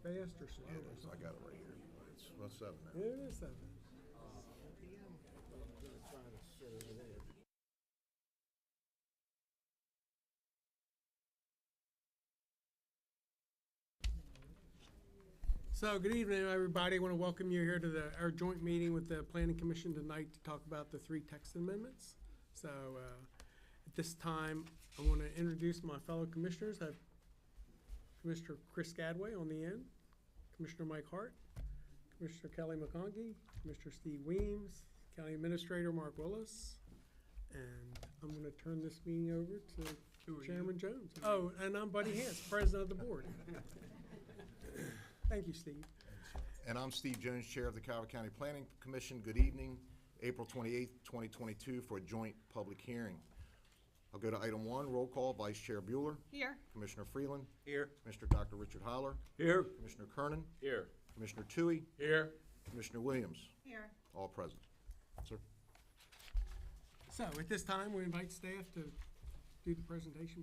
Fast or slow? It is. I got it right here. It's 7 now. It is 7. So, good evening, everybody. I want to welcome you here to our joint meeting with the Planning Commission tonight to talk about the 3 text amendments. So, at this time, I want to introduce my fellow commissioners. I have Commissioner Chris Gadway on the end, Commissioner Mike Hart, Commissioner Kelly McConkie, Commissioner Steve Weems, County Administrator Mark Willis, and I'm going to turn this meeting over to Chairman Jones. Oh, and I'm Buddy Hance, President of the Board. Thank you, Steve. And I'm Steve Jones, Chair of the Calver County Planning Commission. Good evening, April 28th, 2022, for a joint public hearing. I'll go to item 1, roll call. Vice Chair Bueller. Here. Commissioner Freeland. Here. Commissioner Dr. Richard Holler. Here. Commissioner Kernan. Here. Commissioner Toohey. Here. Commissioner Williams. Here. All present. Sir. So, at this time, we invite staff to do the presentation.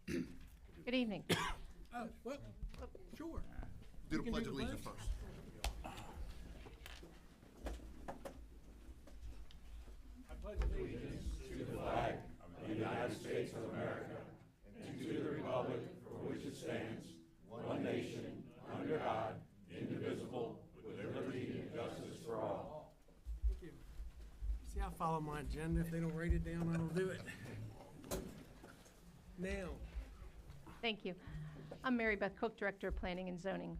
Good evening. Oh, well, sure. Do You the can Pledge do of the Allegiance pledge. first. Thank you. See, I follow my agenda. If they don't write it down, I don't do it. Now, Thank you. I'm Mary Beth Cook, Director of Planning and Zoning.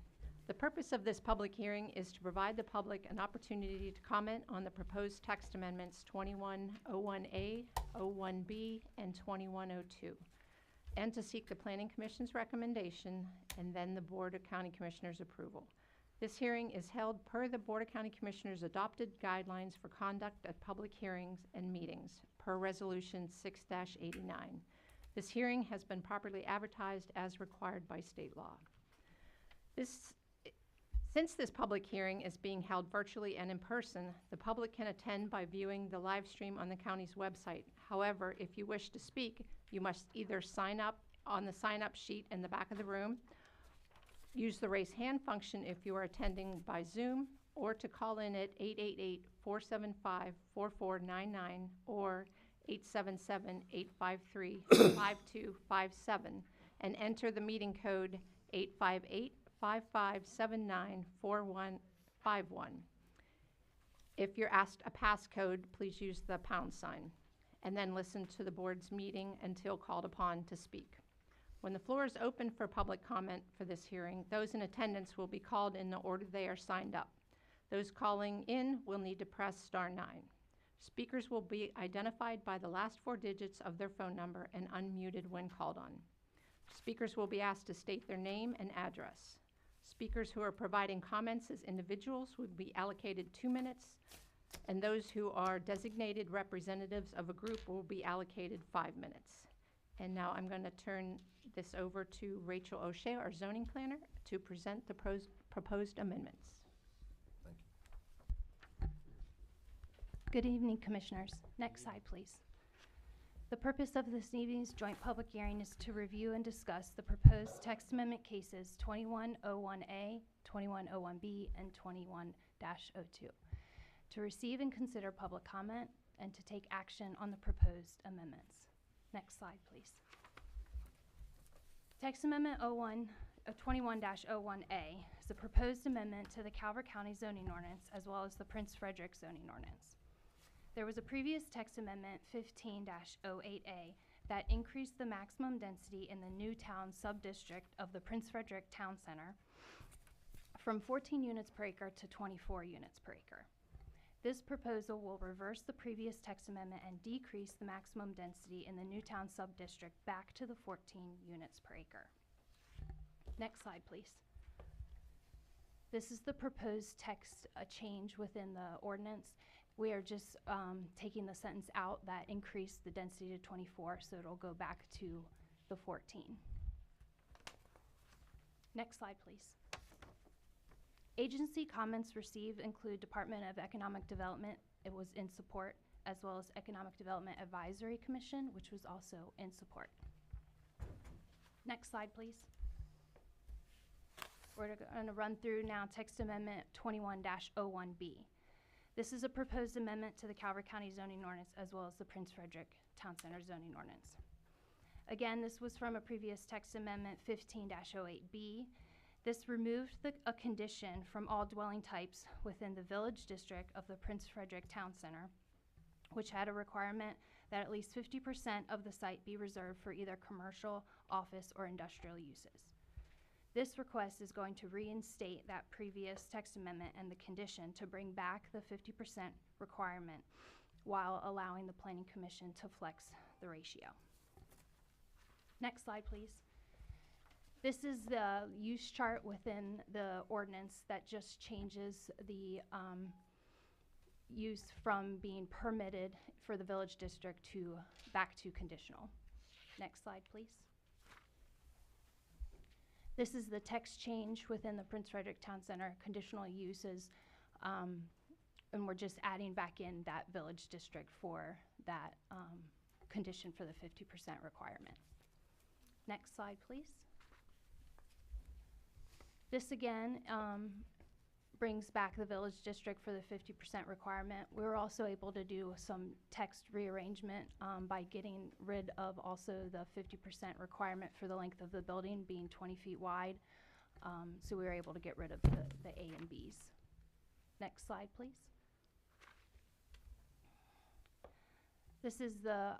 The purpose of this public hearing is to provide the public an opportunity to comment on the proposed text amendments 2101A, 01B, and 2102, and to seek the Planning Commission's recommendation and then the Board of County Commissioners' approval. This hearing is held per the Board of County Commissioners' adopted guidelines for conduct at public hearings and meetings per Resolution 6-89. This hearing has been properly advertised as required by state law. Since this public hearing is being held virtually and in person, the public can attend by viewing the live stream on the county's website. However, if you wish to speak, you must either sign up on the sign-up sheet in the back of the room, use the raise hand function if you are attending by Zoom, or to call in at 888-475-4499 or 877-853-5257 and enter the meeting code 858-5579-4151. If you're asked a passcode, please use the pound sign, and then listen to the board's meeting until called upon to speak. When the floor is open for public comment for this hearing, those in attendance will be called in the order they are signed up. Those calling in will need to press star 9. Speakers will be identified by the last 4 digits of their phone number and unmuted when called on. Speakers will be asked to state their name and address. Speakers who are providing comments as individuals would be allocated 2 minutes, and those who are designated representatives of a group will be allocated 5 minutes. And now I'm going to turn this over to Rachel O'Shea, our zoning planner, to present the proposed amendments. Thank you. Good evening, Commissioners. Next slide, please. The purpose of this evening's joint public hearing is to review and discuss the proposed text amendment cases 2101A, 2101B, and 21-02, to receive and consider public comment and to take action on the proposed amendments. Next slide, please. Text Amendment 21-01A is a proposed amendment to the Calver County zoning ordinance as well as the Prince Frederick zoning ordinance. There was a previous text amendment 15-08A that increased the maximum density in the new town subdistrict of the Prince Frederick Town Center from 14 units per acre to 24 units per acre. This proposal will reverse the previous text amendment and decrease the maximum density in the Newtown subdistrict back to the 14 units per acre. Next slide, please. This is the proposed text change within the ordinance. We are just taking the sentence out that increased the density to 24, so it'll go back to the 14. Next slide, please. Agency comments received include Department of Economic Development. It was in support, as well as Economic Development Advisory Commission, which was also in support. Next slide, please. We're going to run through now text amendment 21-01B. This is a proposed amendment to the Calver County zoning ordinance as well as the Prince Frederick Town Center zoning ordinance. Again, this was from a previous text amendment 15-08B. This removed a condition from all dwelling types within the village district of the Prince Frederick Town Center, which had a requirement that at least 50% of the site be reserved for either commercial, office, or industrial uses. This request is going to reinstate that previous text amendment and the condition to bring back the 50% requirement while allowing the Planning Commission to flex the ratio. Next slide, please. This is the use chart within the ordinance that just changes the use from being permitted for the village district to back to conditional. Next slide, please. This is the text change within the Prince Frederick Town Center conditional uses, and we're just adding back in that village district for that condition for the 50% requirement. Next slide, please. This again brings back the village district for the 50% requirement. We were also able to do some text rearrangement by getting rid of also the 50% requirement for the length of the building being 20 feet wide. So we were able to get rid of the A and Bs. Next slide, please. This is the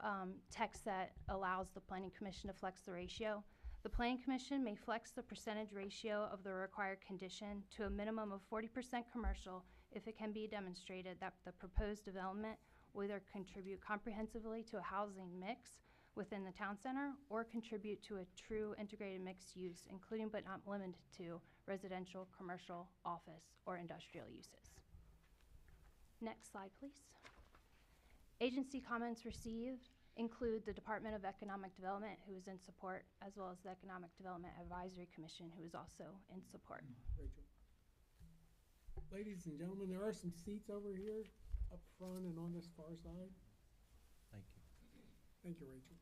text that allows the Planning Commission to flex the ratio. The Planning Commission may flex the percentage ratio of the required condition to a minimum of 40% commercial if it can be demonstrated that the proposed development will either contribute comprehensively to a housing mix within the town center or contribute to a true integrated mixed use, including but not limited to residential, commercial, office, or industrial uses. Next slide, please. Agency comments received include the Department of Economic Development, who is in support, as well as the Economic Development Advisory Commission, who is also in support. Rachel. Ladies and gentlemen, there are some seats over here up front and on this far side. Thank you. Thank you, Rachel.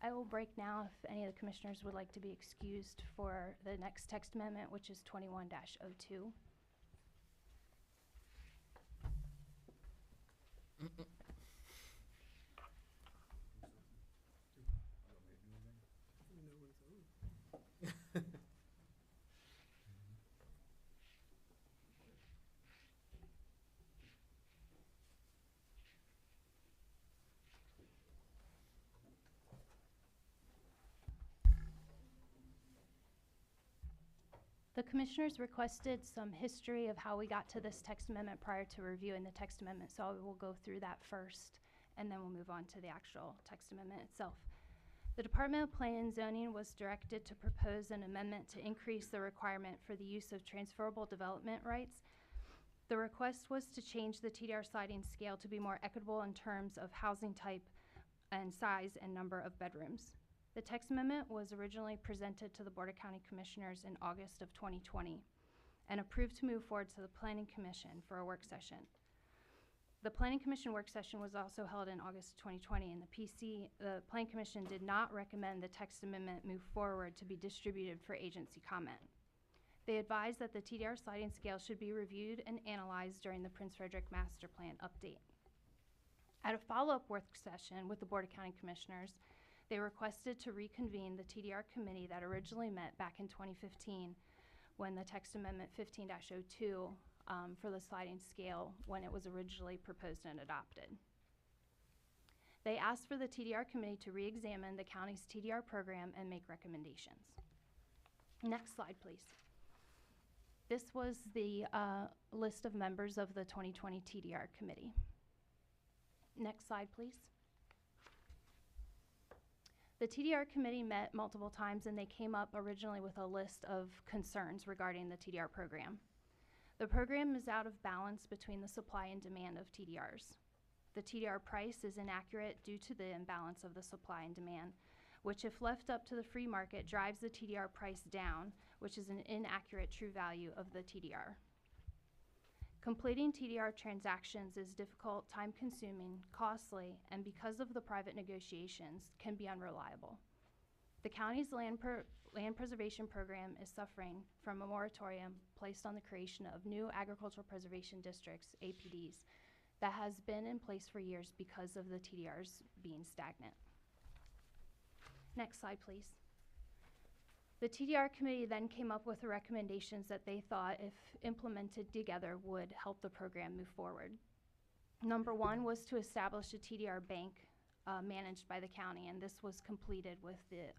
I will break now if any of the commissioners would like to be excused for the next text amendment, which is 21-02. The commissioners requested some history of how we got to this text amendment prior to reviewing the text amendment, so I will go through that first, and then we'll move on to the actual text amendment itself. The Department of Planning and Zoning was directed to propose an amendment to increase the requirement for the use of transferable development rights. The request was to change the Tdr sliding scale to be more equitable in terms of housing type and size and number of bedrooms. The text amendment was originally presented to the Board of County Commissioners in August of 2020 and approved to move forward to the Planning Commission for a work session. The Planning Commission work session was also held in August 2020, and the Planning Commission did not recommend the text amendment move forward to be distributed for agency comment. They advised that the Tdr sliding scale should be reviewed and analyzed during the Prince Frederick Master Plan update. At a follow-up work session with the Board of County Commissioners, they requested to reconvene the Tdr Committee that originally met back in 2015 when the text amendment 15-02 for the sliding scale when it was originally proposed and adopted. They asked for the Tdr Committee to re-examine the county's Tdr program and make recommendations. Next slide, please. This was the list of members of the 2020 Tdr Committee. Next slide, please. The Tdr Committee met multiple times, and they came up originally with a list of concerns regarding the Tdr program. The program is out of balance between the supply and demand of Tdrs. The Tdr price is inaccurate due to the imbalance of the supply and demand, which if left up to the free market drives the Tdr price down, which is an inaccurate true value of the Tdr. Completing Tdr transactions is difficult, time-consuming, costly, and because of the private negotiations, can be unreliable. The county's land preservation program is suffering from a moratorium placed on the creation of new agricultural preservation districts, APDs, that has been in place for years because of the TDRs being stagnant. Next slide, please. The TDR committee then came up with the recommendations that they thought, if implemented together, would help the program move forward. Number one was to establish a TDR bank managed by the county, and this was completed with the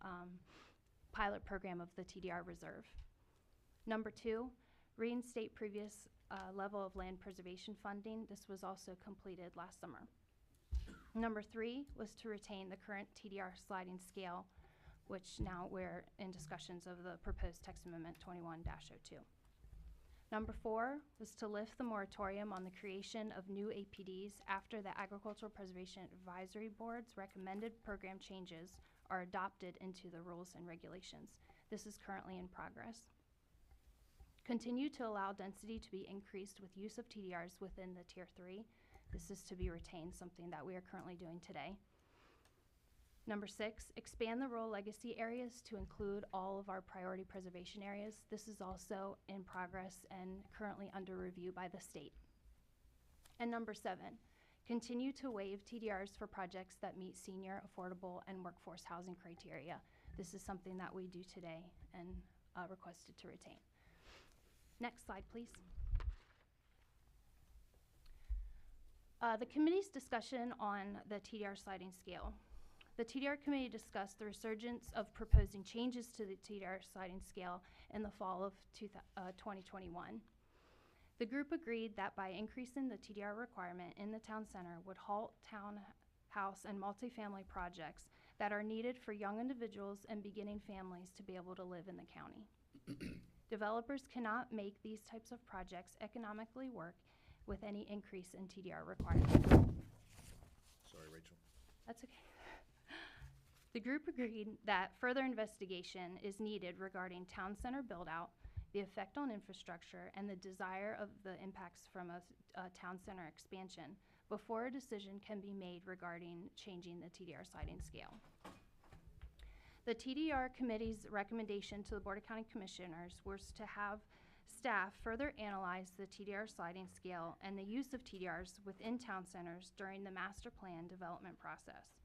pilot program of the TDR Reserve. Number two, reinstate previous level of land preservation funding. This was also completed last summer. Number three was to retain the current TDR sliding scale, which now we're in discussions of the proposed text amendment 21-02. Number four was to lift the moratorium on the creation of new APDs after the Agricultural Preservation Advisory Board's recommended program changes are adopted into the rules and regulations. This is currently in progress. Continue to allow density to be increased with use of TDRs within the Tier 3. This is to be retained, something that we are currently doing today. Number six, expand the rural legacy areas to include all of our priority preservation areas. This is also in progress and currently under review by the state. And number seven, continue to waive TDRs for projects that meet senior, affordable, and workforce housing criteria. This is something that we do today and requested to retain. Next slide, please. The committee's discussion on the TDR sliding scale. The TDR committee discussed the resurgence of proposing changes to the TDR sliding scale in the fall of 2021. The group agreed that by increasing the TDR requirement in the town center would halt townhouse and multifamily projects that are needed for young individuals and beginning families to be able to live in the county. Developers cannot make these types of projects economically work with any increase in TDR requirements. Sorry, Rachel. That's okay. The group agreed that further investigation is needed regarding town center build-out, the effect on infrastructure, and the desire of the impacts from a town center expansion before a decision can be made regarding changing the TDR sliding scale. The TDR committee's recommendation to the Board of County Commissioners was to have staff further analyze the TDR sliding scale and the use of TDRs within town centers during the master plan development process,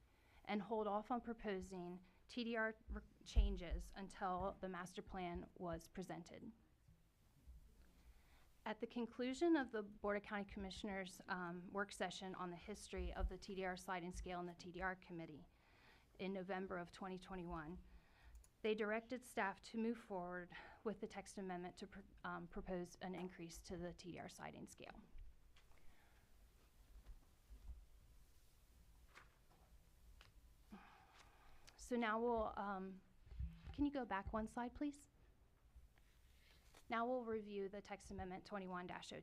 and hold off on proposing TDR changes until the master plan was presented. At the conclusion of the Board of County Commissioners work session on the history of the TDR sliding scale in the TDR committee in November of 2021, they directed staff to move forward with the text amendment to propose an increase to the TDR sliding scale. So now we'll, can you go back one slide, please? Now we'll review the text amendment 21-02.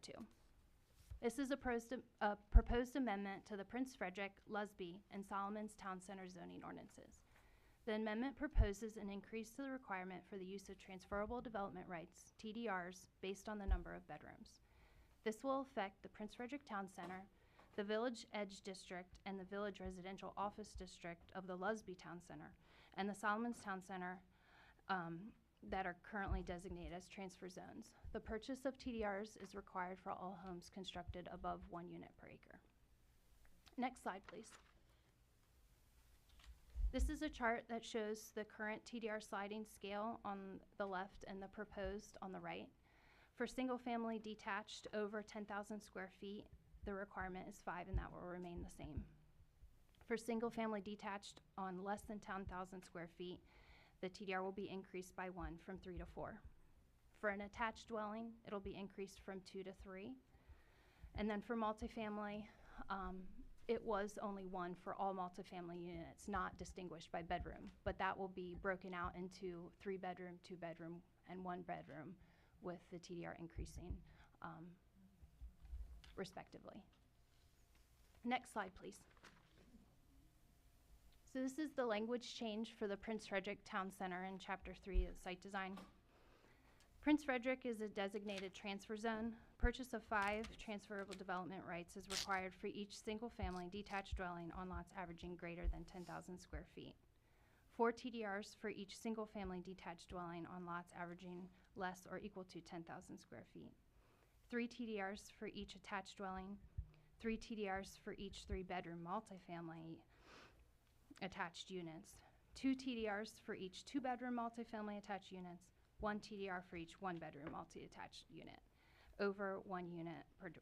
This is a proposed amendment to the Prince Frederick, Lesbian, and Solomon's Town Center zoning ordinances. The amendment proposes an increase to the requirement for the use of transferable development rights, TDRs, based on the number of bedrooms. This will affect the Prince Frederick Town Center, the Village Edge District, and the Village Residential Office District of the Lesbian Town Center, and the Solomon's Town Center that are currently designated as transfer zones. The purchase of TDRs is required for all homes constructed above 1 unit per acre. Next slide, please. This is a chart that shows the current TDR sliding scale on the left and the proposed on the right. For single family detached over 10,000 square feet, the requirement is 5, and that will remain the same. For single family detached on less than 10,000 square feet, the TDR will be increased by 1 from 3 to 4. For an attached dwelling, it'll be increased from 2 to 3. And then for multifamily, it was only 1 for all multifamily units, not distinguished by bedroom, but that will be broken out into 3-bedroom, 2-bedroom, and 1-bedroom, with the TDR increasing respectively. Next slide, please. So this is the language change for the Prince Frederick Town Center in Chapter 3 of Site Design. Prince Frederick is a designated transfer zone. Purchase of 5 transferable development rights is required for each single-family detached dwelling on lots averaging greater than 10,000 square feet. 4 TDRs for each single-family detached dwelling on lots averaging less or equal to 10,000 square feet. 3 TDRs for each attached dwelling, 3 TDRs for each 3-bedroom multifamily attached units, 2 TDRs for each 2-bedroom multifamily attached units, 1 TDR for each 1-bedroom multi-attached unit, over 1 unit per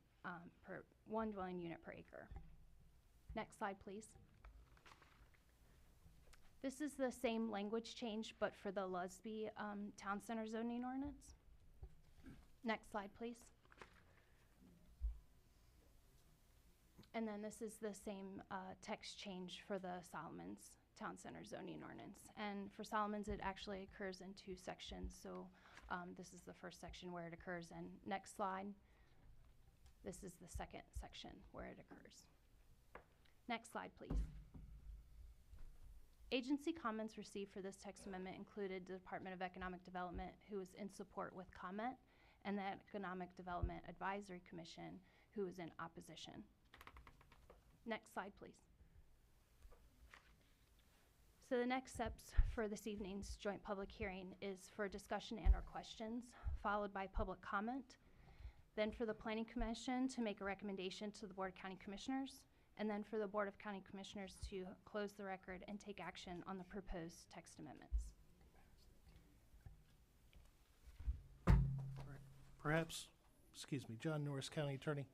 1 dwelling unit per acre. Next slide, please. This is the same language change, but for the Lesbian Town Center zoning ordinance. Next slide, please. And then this is the same text change for the Solomon's Town Center zoning ordinance. And for Solomon's, it actually occurs in 2 sections. So this is the first section where it occurs. And next slide, this is the second section where it occurs. Next slide, please. Agency comments received for this text amendment included the Department of Economic Development, who was in support with comment, and the Economic Development Advisory Commission, who was in opposition. Next slide, please. So the next steps for this evening's joint public hearing is for discussion and or questions, followed by public comment, then for the Planning Commission to make a recommendation to the Board of County Commissioners, and then for the Board of County Commissioners to close the record and take action on the proposed text amendments. Perhaps, excuse me, John Norris, County Attorney.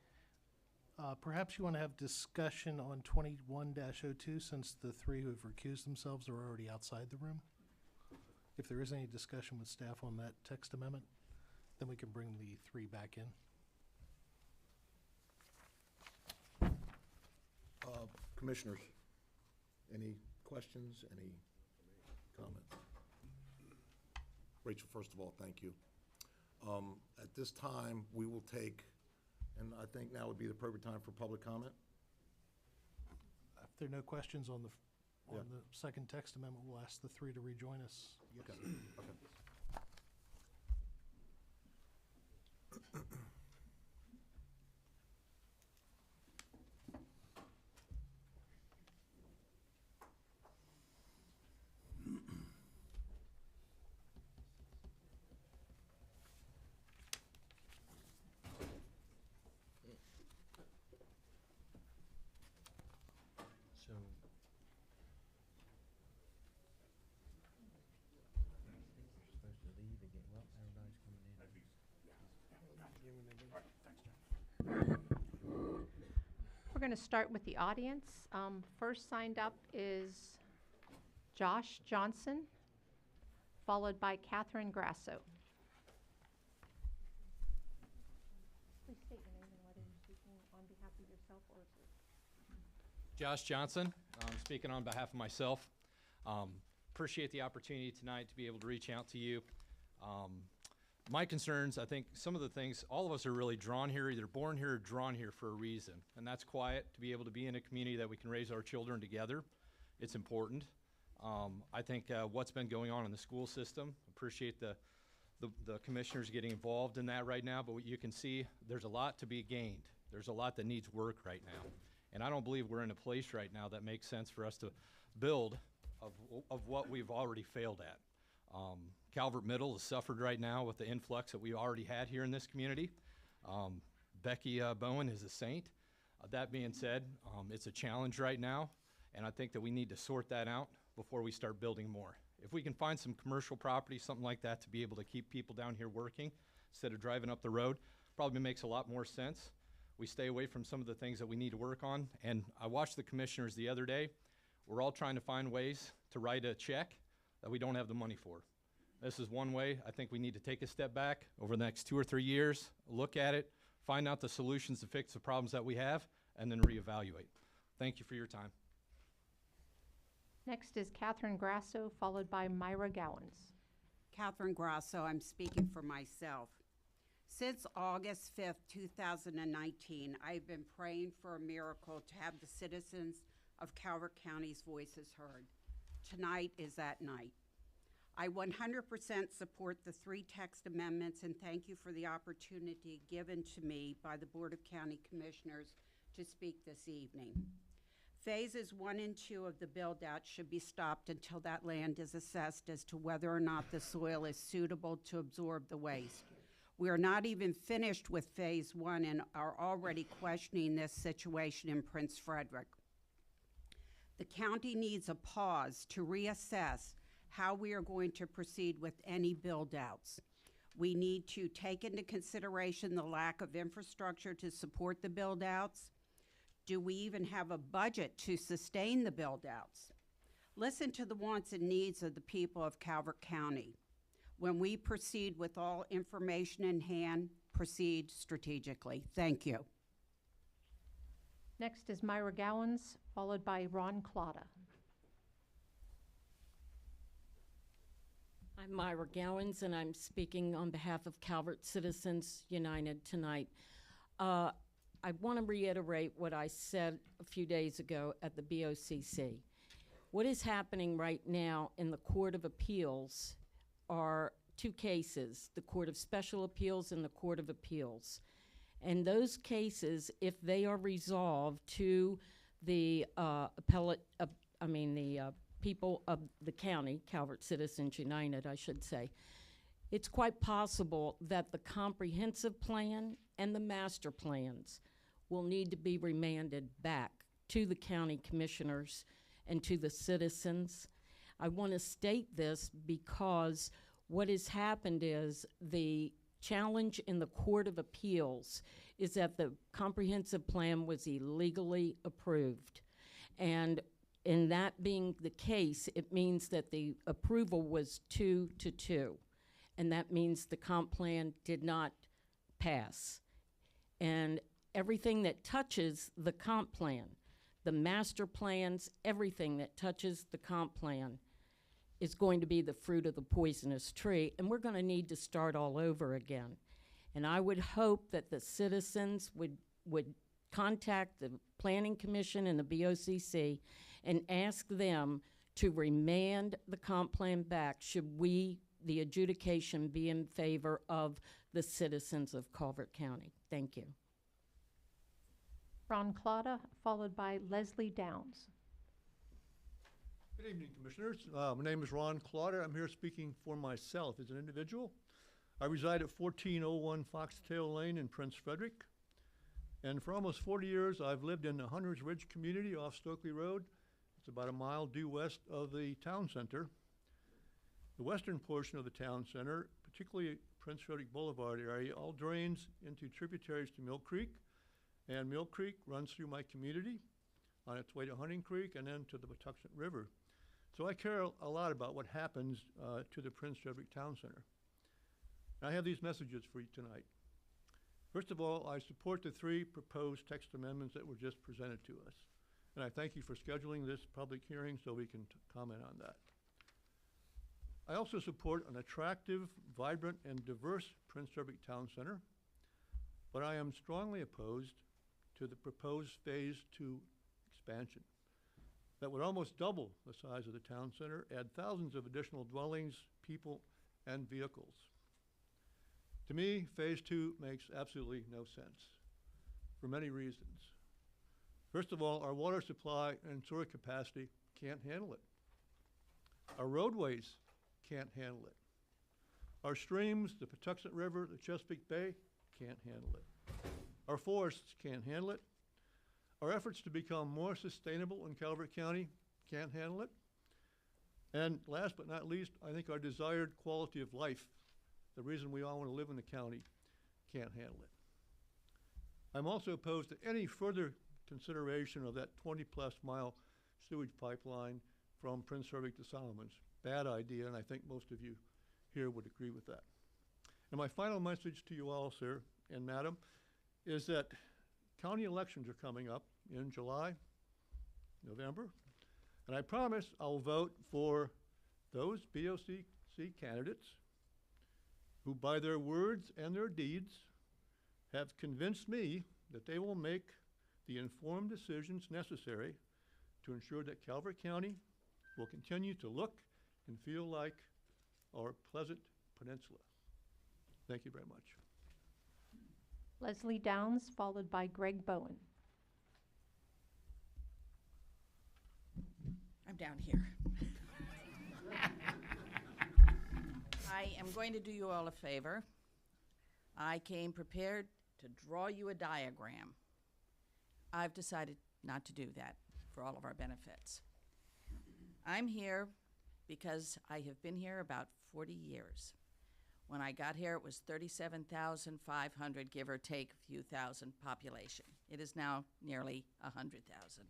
Perhaps you want to have discussion on 21-02 since the 3 who have recused themselves are already outside the room. If there is any discussion with staff on that text amendment, then we can bring the 3 back in. Commissioners, any questions, any comments? Rachel, first of all, thank you. At this time, we will take, and I think now would be the appropriate time for public comment. If there are no questions on the Yeah. second text amendment, we'll ask the 3 to rejoin us. Yes. Okay. Okay. So, supposed to leave again. Well, everybody's coming in. We're going to start with the audience. First signed up is Josh Johnson, followed by Catherine Grasso. Please state your name and whether you're speaking on behalf of yourself or a group. Josh Johnson, I'm speaking on behalf of myself. Appreciate the opportunity tonight to be able to reach out to you. My concerns, I think some of the things, all of us are really drawn here, either born here or drawn here for a reason. And that's quiet, to be able to be in a community that we can raise our children together. It's important. I think what's been going on in the school system, appreciate the commissioners getting involved in that right now, but what you can see, there's a lot to be gained. There's a lot that needs work right now. And I don't believe we're in a place right now that makes sense for us to build of what we've already failed at. Calver Middle has suffered right now with the influx that we already had here in this community. Becky Bowen is a saint. That being said, it's a challenge right now, and I think that we need to sort that out before we start building more. If we can find some commercial property, something like that, to be able to keep people down here working instead of driving up the road, probably makes a lot more sense. We stay away from some of the things that we need to work on. And I watched the commissioners the other day. We're all trying to find ways to write a check that we don't have the money for. This is one way. I think we need to take a step back over the next 2 or 3 years, look at it, find out the solutions to fix the problems that we have, and then reevaluate. Thank you for your time. Next is Catherine Grasso, followed by Myra Gowans. Catherine Grasso, I'm speaking for myself. Since August 5th, 2019, I've been praying for a miracle to have the citizens of Calver County's voices heard. Tonight is that night. I 100% support the 3 text amendments and thank you for the opportunity given to me by the Board of County Commissioners to speak this evening. Phases 1 and 2 of the build-out should be stopped until that land is assessed as to whether or not the soil is suitable to absorb the waste. We are not even finished with Phase 1 and are already questioning this situation in Prince Frederick. The county needs a pause to reassess how we are going to proceed with any build-outs. We need to take into consideration the lack of infrastructure to support the build-outs. Do we even have a budget to sustain the build-outs? Listen to the wants and needs of the people of Calvert County. When we proceed with all information in hand, proceed strategically. Thank you. Next is Myra Gowans, followed by Ron Clauda. I'm Myra Gowans, and I'm speaking on behalf of Calvert Citizens United tonight. I want to reiterate what I said a few days ago at the BOCC. What is happening right now in the Court of Appeals are two cases, the Court of Special Appeals and the Court of Appeals. And those cases, if they are resolved to the people of the county, Calvert Citizens United, I should say, it's quite possible that the comprehensive plan and the master plans will need to be remanded back to the county commissioners and to the citizens. I want to state this because what has happened is the challenge in the Court of Appeals is that the comprehensive plan was illegally approved. And in that being the case, it means that the approval was 2-2. And that means the comp plan did not pass. And everything that touches the comp plan, the master plans, everything that touches the comp plan is going to be the fruit of the poisonous tree, and we're going to need to start all over again. And I would hope that the citizens would contact the Planning Commission and the BOCC and ask them to remand the comp plan back should we, the adjudication, be in favor of the citizens of Calvert County. Thank you. Ron Clauda, followed by Leslie Downs. Good evening, Commissioners. My name is Ron Clauder. I'm here speaking for myself as an individual. I reside at 1401 Foxtail Lane in Prince Frederick. And for almost 40 years, I've lived in the Hunters Ridge community off Stokely Road. It's about a mile due west of the town center. The western portion of the town center, particularly Prince Frederick Boulevard area, all drains into tributaries to Mill Creek. And Mill Creek runs through my community on its way to Hunting Creek and then to the Patuxent River. So I care a lot about what happens to the Prince Frederick Town Center. And I have these messages for you tonight. First of all, I support the 3 proposed text amendments that were just presented to us. And I thank you for scheduling this public hearing so we can comment on that. I also support an attractive, vibrant, and diverse Prince Frederick Town Center, but I am strongly opposed to the proposed Phase 2 expansion. That would almost double the size of the town center, add thousands of additional dwellings, people, and vehicles. To me, Phase 2 makes absolutely no sense for many reasons. First of all, our water supply and sewer capacity can't handle it. Our roadways can't handle it. Our streams, the Patuxent River, the Chesapeake Bay, can't handle it. Our forests can't handle it. Our efforts to become more sustainable in Calvert County can't handle it. And last but not least, I think our desired quality of life, the reason we all want to live in the county, can't handle it. I'm also opposed to any further consideration of that 20-plus mile sewage pipeline from Prince Frederick to Solomons. Bad idea, and I think most of you here would agree with that. And my final message to you all, sir and madam, is that county elections are coming up in July, November, and I promise I'll vote for those BOCC candidates who, by their words and their deeds, have convinced me that they will make the informed decisions necessary to ensure that Calvert County will continue to look and feel like our pleasant peninsula. Thank you very much. Leslie Downs, followed by Greg Bowen. down here. I am going to do you all a favor. I came prepared to draw you a diagram. I've decided not to do that for all of our benefits. I'm here because I have been here about 40 years. When I got here, it was 37,500, give or take a few thousand population. It is now nearly 100,000.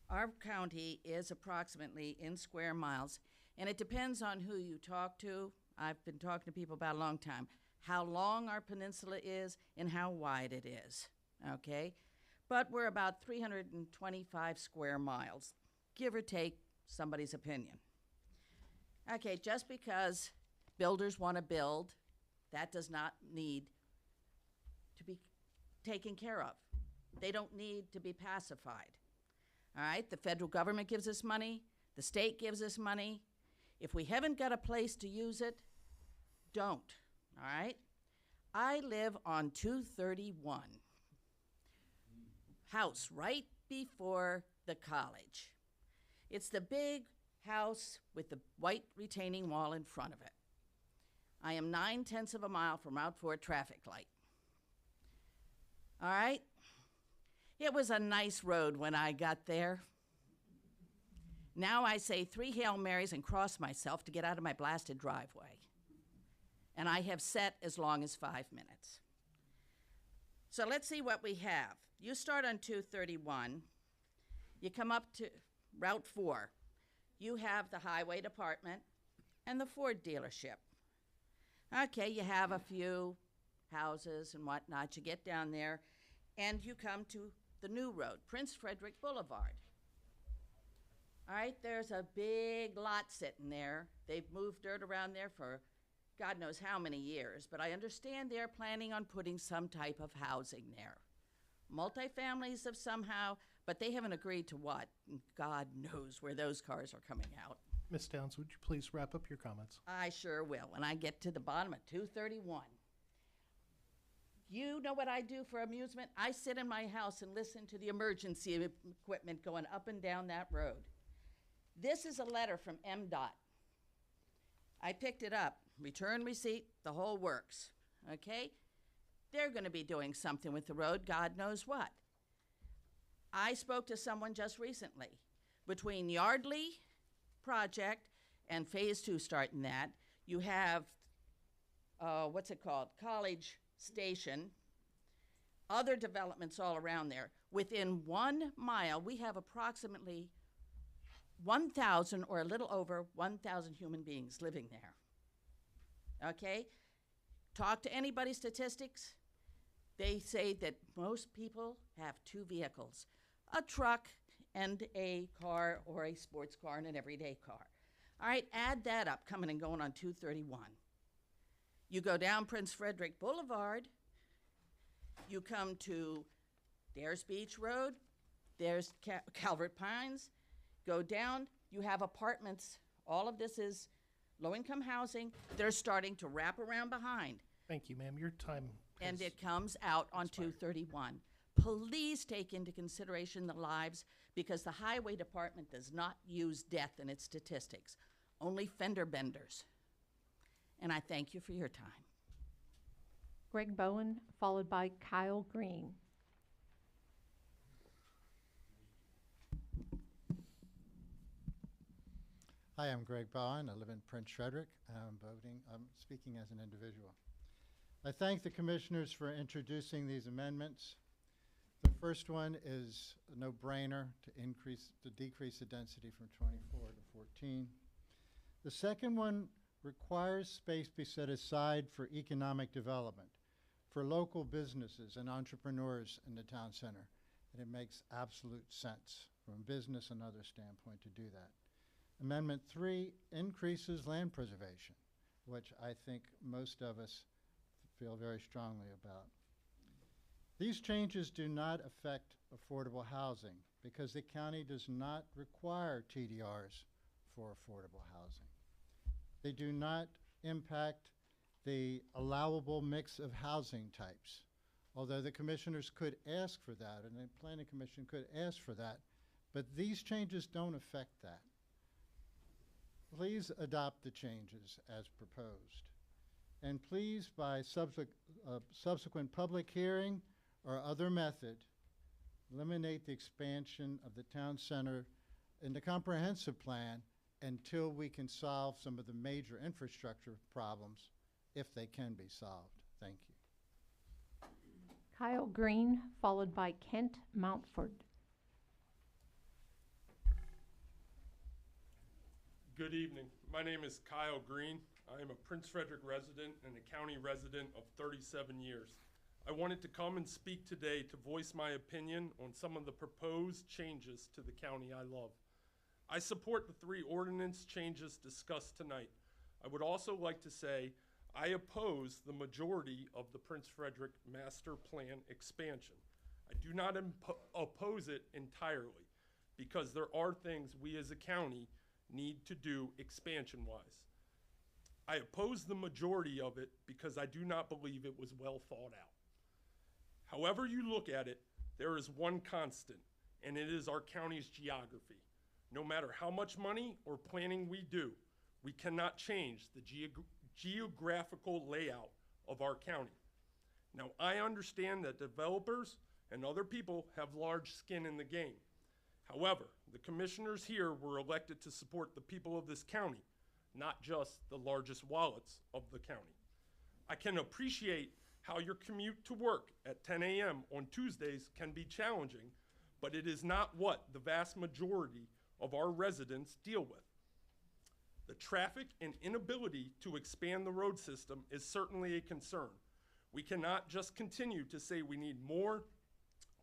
Our county is approximately in square miles, and it depends on who you talk to. I've been talking to people about a long time, how long our peninsula is and how wide it is, okay? But we're about 325 square miles, give or take somebody's opinion. Okay, just because builders want to build, that does not need to be taken care of. They don't need to be pacified. All right, the federal government gives us money, the state gives us money. If we haven't got a place to use it, don't, all right? I live on 231, house right before the college. It's the big house with the white retaining wall in front of it. I am 9/10 of a mile from Mountford traffic light. All right? It was a nice road when I got there. Now I say 3 Hail Marys and cross myself to get out of my blasted driveway. And I have set as long as 5 minutes. So let's see what we have. You start on 231. You come up to Route 4. You have the highway department and the Ford dealership. Okay, you have a few houses and whatnot. You get down there, and you come to the new road, Prince Frederick Boulevard. All right, there's a big lot sitting there. They've moved dirt around there for God knows how many years, but I understand they're planning on putting some type of housing there. Multifamilies of somehow, but they haven't agreed to what. God knows where those cars are coming out. Ms. Downs, would you please wrap up your comments? I sure will, when I get to the bottom of 231. You know what I do for amusement? I sit in my house and listen to the emergency equipment going up and down that road. This is a letter from MDOT. I picked it up, return receipt, the whole works, okay? They're gonna be doing something with the road, God knows what. I spoke to someone just recently. Between Yardley project and phase 2 starting that, you have, what's it called? College Station, other developments all around there. Within 1 mile, we have approximately 1,000 or a little over 1,000 human beings living there. Okay? Talk to anybody's statistics. They say that most people have 2 vehicles, a truck and a car or a sports car and an everyday car. All right, add that up, coming and going on 231. You go down Prince Frederick Boulevard, you come to, there's Beach Road, there's Calver Pines, go down, you have apartments. All of this is low-income housing. They're starting to wrap around behind. Thank you, ma'am. Your time And has it comes out on expired. 231. Please take into consideration the lives, because the highway department does not use death in its statistics, only fender benders. And I thank you for your time. Greg Bowen, followed by Kyle Green. Hi, I'm Greg Bowen. I live in Prince Frederick. I'm speaking as an individual. I thank the commissioners for introducing these amendments. The first one is a no-brainer to decrease the density from 24 to 14. The second one requires space be set aside for economic development, for local businesses and entrepreneurs in the town center. And it makes absolute sense from a business and other standpoint to do that. Amendment 3 increases land preservation, which I think most of us feel very strongly about. These changes do not affect affordable housing because the county does not require TDRs for affordable housing. They do not impact the allowable mix of housing types, although the commissioners could ask for that, and the planning commission could ask for that But these changes don't affect that. Please adopt the changes as proposed. And please, by subsequent public hearing or other method, eliminate the expansion of the town center in the comprehensive plan until we can solve some of the major infrastructure problems, if they can be solved. Thank you. Kyle Green, followed by Kent Mountford. Good evening. My name is Kyle Green. I am a Prince Frederick resident and a county resident of 37 years. I wanted to come and speak today to voice my opinion on some of the proposed changes to the county I love. I support the 3 ordinance changes discussed tonight. I would also like to say I oppose the majority of the Prince Frederick Master Plan expansion. I do not oppose it entirely because there are things we as a county need to do expansion-wise. I oppose the majority of it because I do not believe it was well thought out. However you look at it, there is one constant, and it is our county's geography. No matter how much money or planning we do, we cannot change the geographical layout of our county. Now, I understand that developers and other people have large skin in the game. However, the commissioners here were elected to support the people of this county, not just the largest wallets of the county. I can appreciate how your commute to work at 10 a.m. on Tuesdays can be challenging, but it is not what the vast majority of our residents deal with. The traffic and inability to expand the road system is certainly a concern. We cannot just continue to say we need more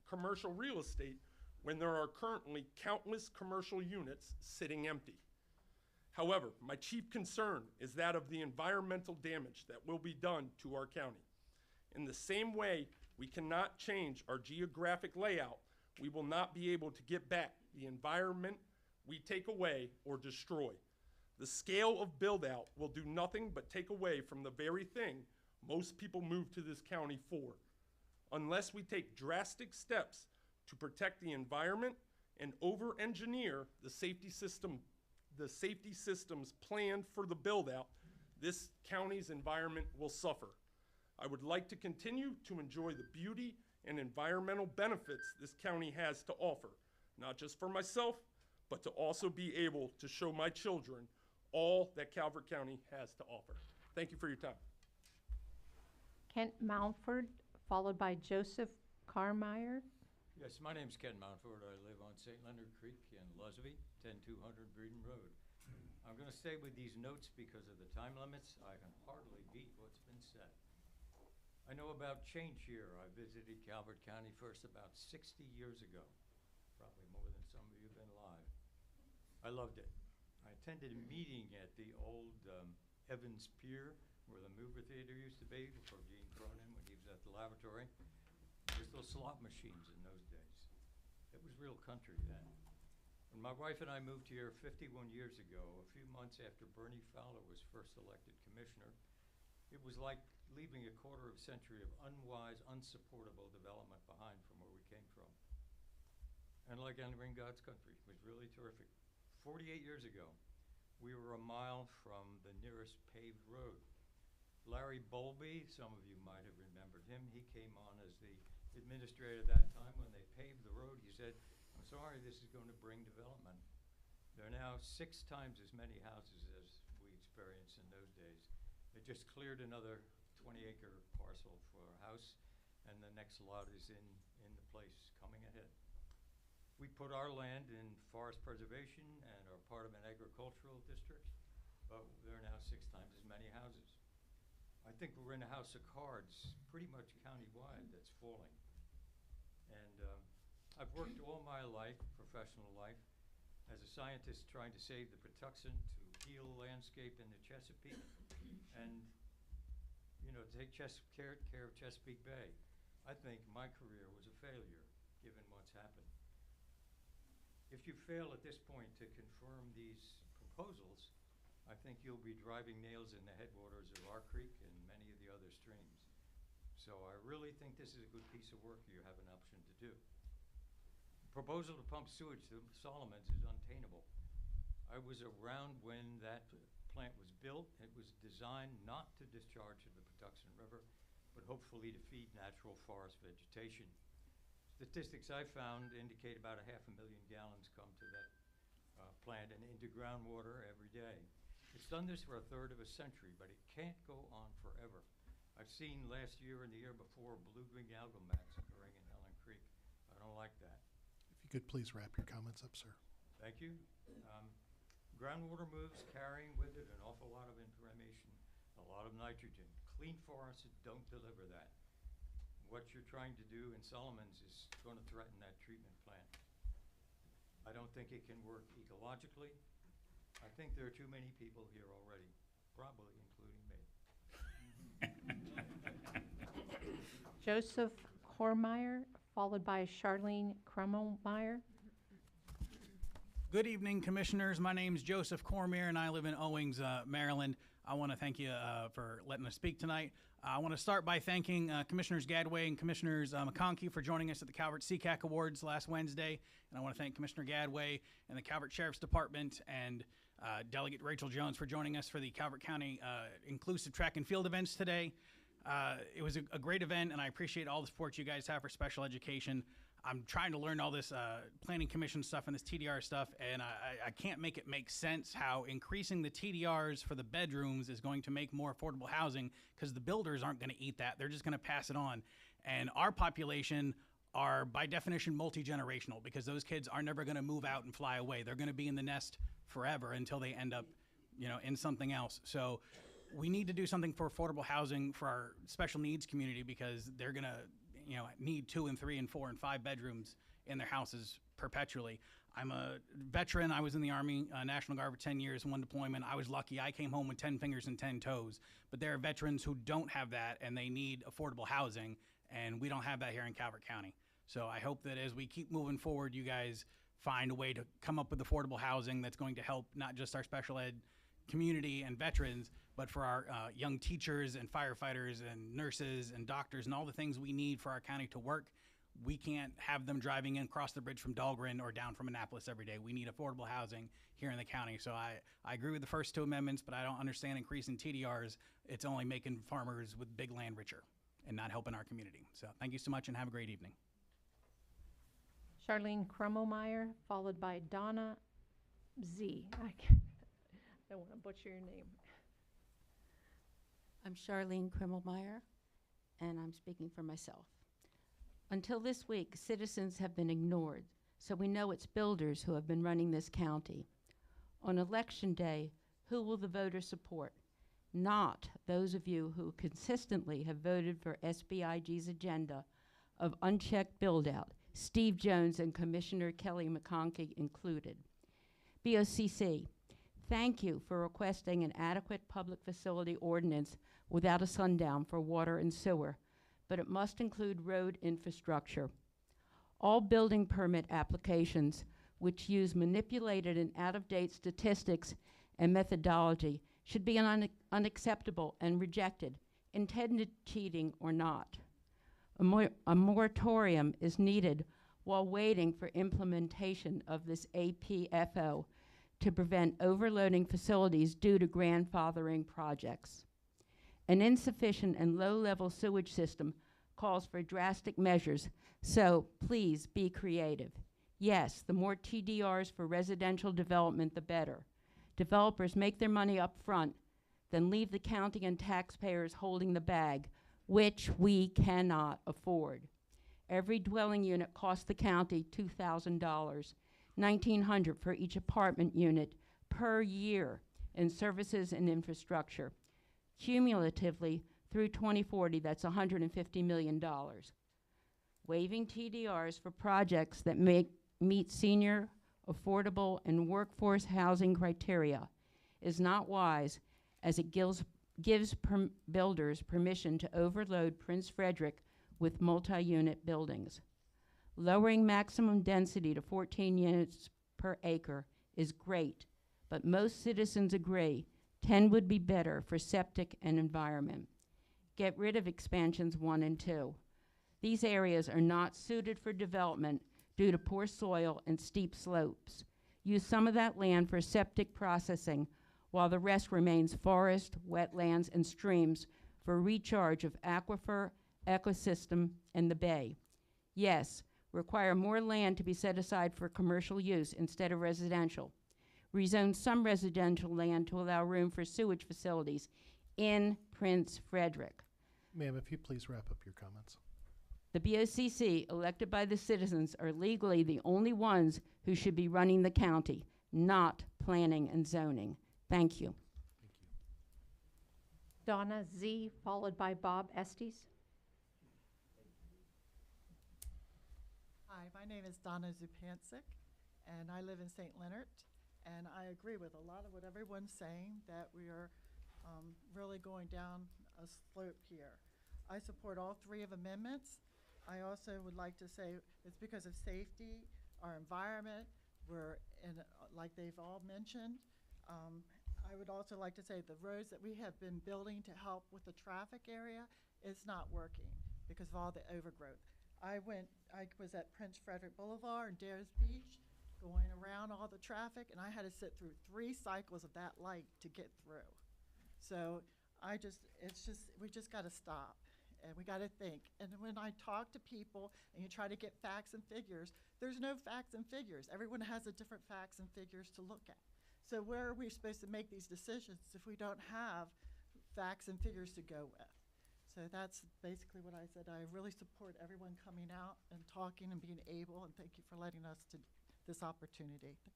commercial real estate when there are currently countless commercial units sitting empty. However, my chief concern is that of the environmental damage that will be done to our county. In the same way we cannot change our geographic layout, we will not be able to get back the environment we take away or destroy. The scale of build-out will do nothing but take away from the very thing most people move to this county for. Unless we take drastic steps to protect the environment and over-engineer the safety systems planned for the build-out, this county's environment will suffer. I would like to continue to enjoy the beauty and environmental benefits this county has to offer, not just for myself, but to also be able to show my children all that Calver County has to offer. Thank you for your time. Kent Mountford, followed by Joseph Carmeyer. Yes, my name's Ken Mountford. I live on St. Leonard Creek in Lesbian, 10200 Breeden Road. I'm going to stay with these notes because of the time limits. I can hardly beat what's been said. I know about change here. I visited Calvert County first about 60 years ago, probably more than some of you have been alive. I loved it. I attended a meeting at the old Evans Pier where the movie theater used to be before Gene Cronin when he was at the laboratory. There's those slot machines in those days. It was real country then. When my wife and I moved here 51 years ago, a few months after Bernie Fowler was first elected commissioner, it was like leaving a quarter of a century of unwise, unsupportable development behind from where we came from. And like entering God's country, it was really terrific. 48 years ago, we were a mile from the nearest paved road. Larry Bowlby, some of you might have remembered him, he came on as the administrator at that time. When they paved the road, he said, "I'm sorry, this is going to bring development." There are now 6 times as many houses as we experienced in those days. They just cleared another 20-acre parcel for a house, and the next lot is in the place coming ahead. We put our land in forest preservation and are part of an agricultural district, but there are now 6 times as many houses. I think we're in a house of cards, pretty much countywide, that's falling. And I've worked all my life, professional life, as a scientist trying to save the Patuxent to heal landscape in the Chesapeake and, you know, take care of Chesapeake Bay. I think my career was a failure, given what's happened. If you fail at this point to confirm these proposals, I think you'll be driving nails in the headwaters of our creek and many of the other streams. So I really think this is a good piece of work you have an option to do. proposal to pump sewage to Solomon's is untenable. I was around when that plant was built. It was designed not to discharge to the Patuxent River, but hopefully to feed natural forest vegetation. Statistics I found indicate about 500,000 gallons come to that plant and into groundwater every day. It's done this for a third of a century, but it can't go on forever. I've seen last year and the year before blue-green algal mats occurring in Helen Creek. I don't like that. If you could please wrap your comments up, sir. Thank you. Groundwater moves carrying with it an awful lot of information, a lot of nitrogen. Clean forests don't deliver that. What you're trying to do in Solomon's is going to threaten that treatment plant. I don't think it can work ecologically. I think there are too many people here already, probably including me. Joseph Cormier, followed by Charlene Krummelmeyer. Good evening, Commissioners. My name is Joseph Cormier, and I live in Owings, Maryland. I want to thank you for letting us speak tonight. I want to start by thanking Commissioners Gadway and Commissioners McConkey for joining us at the Calvert CCAC Awards last Wednesday. And I want to thank Commissioner Gadway and the Calvert Sheriff's Department and Delegate Rachel Jones for joining us for the Calvert County Inclusive Track and Field events today. It was a great event, and I appreciate all the support you guys have for special education. I'm trying to learn all this planning commission stuff and this TDR stuff, and I can't make it make sense how increasing the TDRs for the bedrooms is going to make more affordable housing, because the builders aren't going to eat that. They're just going to pass it on. And our population are, by definition, multi-generational, because those kids are never going to move out and fly away. They're going to be in the nest forever until they end up, in something else. So we need to do something for affordable housing for our special needs community, because they're going to need 2 and 3 and 4 and 5 bedrooms in their houses perpetually. I'm a veteran. I was in the Army, National Guard for 10 years, one deployment. I was lucky. I came home with 10 fingers and 10 toes. But there are veterans who don't have that, and they need affordable housing, and we don't have that here in Calvert County. So I hope that as we keep moving forward, you guys find a way to come up with affordable housing that's going to help not just our special ed community and veterans, but for our young teachers and firefighters and nurses and doctors and all the things we need for our county to work. We can't have them driving in across the bridge from Dahlgren or down from Annapolis every day. We need affordable housing here in the county. So I agree with the first 2 amendments, but I don't understand increasing TDRs. It's only making farmers with big land richer and not helping our community. So thank you so much and have a great evening. Charlene Krummelmeyer, followed by Donna Z. I don't want to butcher your name. I'm Charlene Krummelmeyer, and I'm speaking for myself. Until this week, citizens have been ignored, so we know it's builders who have been running this county. On election day, who will the voters support? Not those of you who consistently have voted for SBIG's agenda of unchecked build-out, Steve Jones and Commissioner Kelly McConkey included. BOCC, thank you for requesting an adequate public facility ordinance without a sundown for water and sewer, but it must include road infrastructure. All building permit applications which use manipulated and out-of-date statistics and methodology should be unacceptable and rejected, intended cheating or not. A moratorium is needed while waiting for implementation of this APFO to prevent overloading facilities due to grandfathering projects. An insufficient and low-level sewage system calls for drastic measures, so please be creative. Yes, the more TDRs for residential development, the better. Developers make their money up front, then leave the county and taxpayers holding the bag, which we cannot afford. Every dwelling unit costs the county $2,000, $1,900 for each apartment unit per year in services and infrastructure. Cumulatively, through 2040, that's $150 million. Waiving TDRs for projects that meet senior, affordable, and workforce housing criteria is not wise, as it gives builders permission to overload Prince Frederick with multi-unit buildings. Lowering maximum density to 14 units per acre is great, but most citizens agree 10 would be better for septic and environment. Get rid of expansions 1 and 2. These areas are not suited for development due to poor soil and steep slopes. Use some of that land for septic processing, while the rest remains forest, wetlands, and streams for recharge of aquifer, ecosystem, and the bay. Yes, require more land to be set aside for commercial use instead of residential. Rezone some residential land to allow room for sewage facilities in Prince Frederick. Ma'am, if you please wrap up your comments. The BOCC, elected by the citizens, are legally the only ones who should be running the county, not planning and zoning. Thank you. Donna Z., followed by Bob Estes. Hi, my name is Donna Zupancic, and I live in St. Leonard. And I agree with a lot of what everyone's saying, that we are really going down a slope here. I support all three of amendments. I also would like to say it's because of safety, our environment, we're in, like they've all mentioned. I would also like to say the roads that we have been building to help with the traffic area is not working because of all the overgrowth. I was at Prince Frederick Boulevard and Dares Beach, going around all the traffic, and I had to sit through 3 cycles of that light to get through. So we just got to stop, and we got to think. And when I talk to people and you try to get facts and figures, there's no facts and figures. Everyone has a different facts and figures to look at. So where are we supposed to make these decisions if we don't have facts and figures to go with? So that's basically what I said. I really support everyone coming out and talking and being able, and thank you for letting us to this opportunity. Thank you.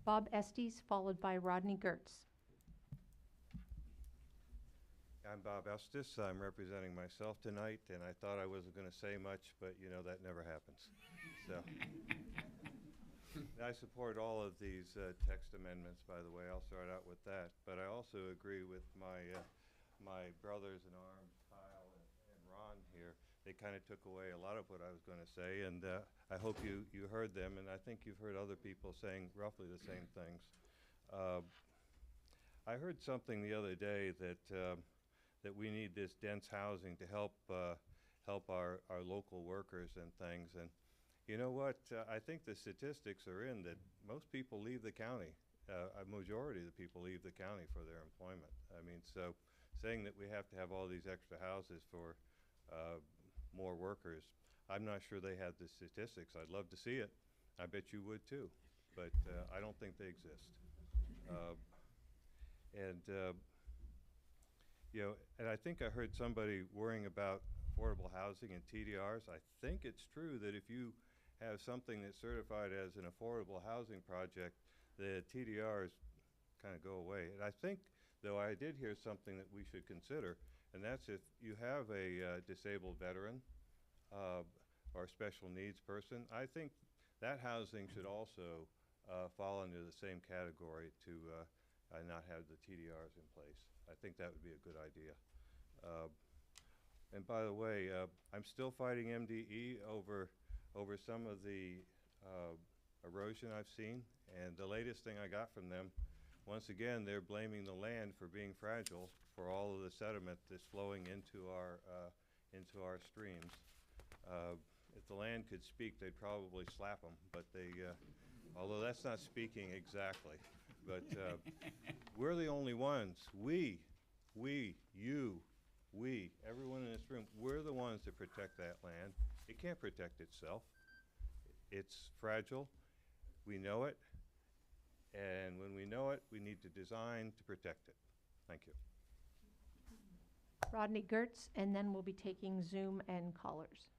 Bob Estes, followed by Rodney Gertz. I'm Bob Estes. I'm representing myself tonight, and I thought I wasn't going to say much, but you know that never happens. So I support all of these text amendments, by the way. I'll start out with that. But I also agree with my brothers in arms, Kyle and Ron here. They kind of took away a lot of what I was going to say, and I hope you heard them, and I think you've heard other people saying roughly the same things. I heard something the other day that we need this dense housing to help our local workers and things, and you know what? I think the statistics are in that most people leave the county. A majority of the people leave the county for their employment. I mean, so saying that we have to have all these extra houses for more workers, I'm not sure they have the statistics. I'd love to see it. I bet you would too, but I don't think they exist. You know, and I think I heard somebody worrying about affordable housing and Tdrs. I think it's true that if you have something that's certified as an affordable housing project, the Tdrs kind of go away. And I think, though, I did hear something that we should consider, and that's if you have a disabled veteran or a special needs person, I think that housing should also fall under the same category to not have the Tdrs in place. I think that would be a good idea. And by the way, I'm still fighting MDE over some of the erosion I've seen, and the latest thing I got from them, once again, they're blaming the land for being fragile for all of the sediment that's flowing into our streams. If the land could speak, they'd probably slap them, but they, although that's not speaking exactly, but we're the only ones, everyone in this room, we're the ones that protect that land. It can't protect itself. It's fragile. We know it. And when we know it, we need to design to protect it. Thank you. Rodney Gertz, and then we'll be taking Zoom and callers.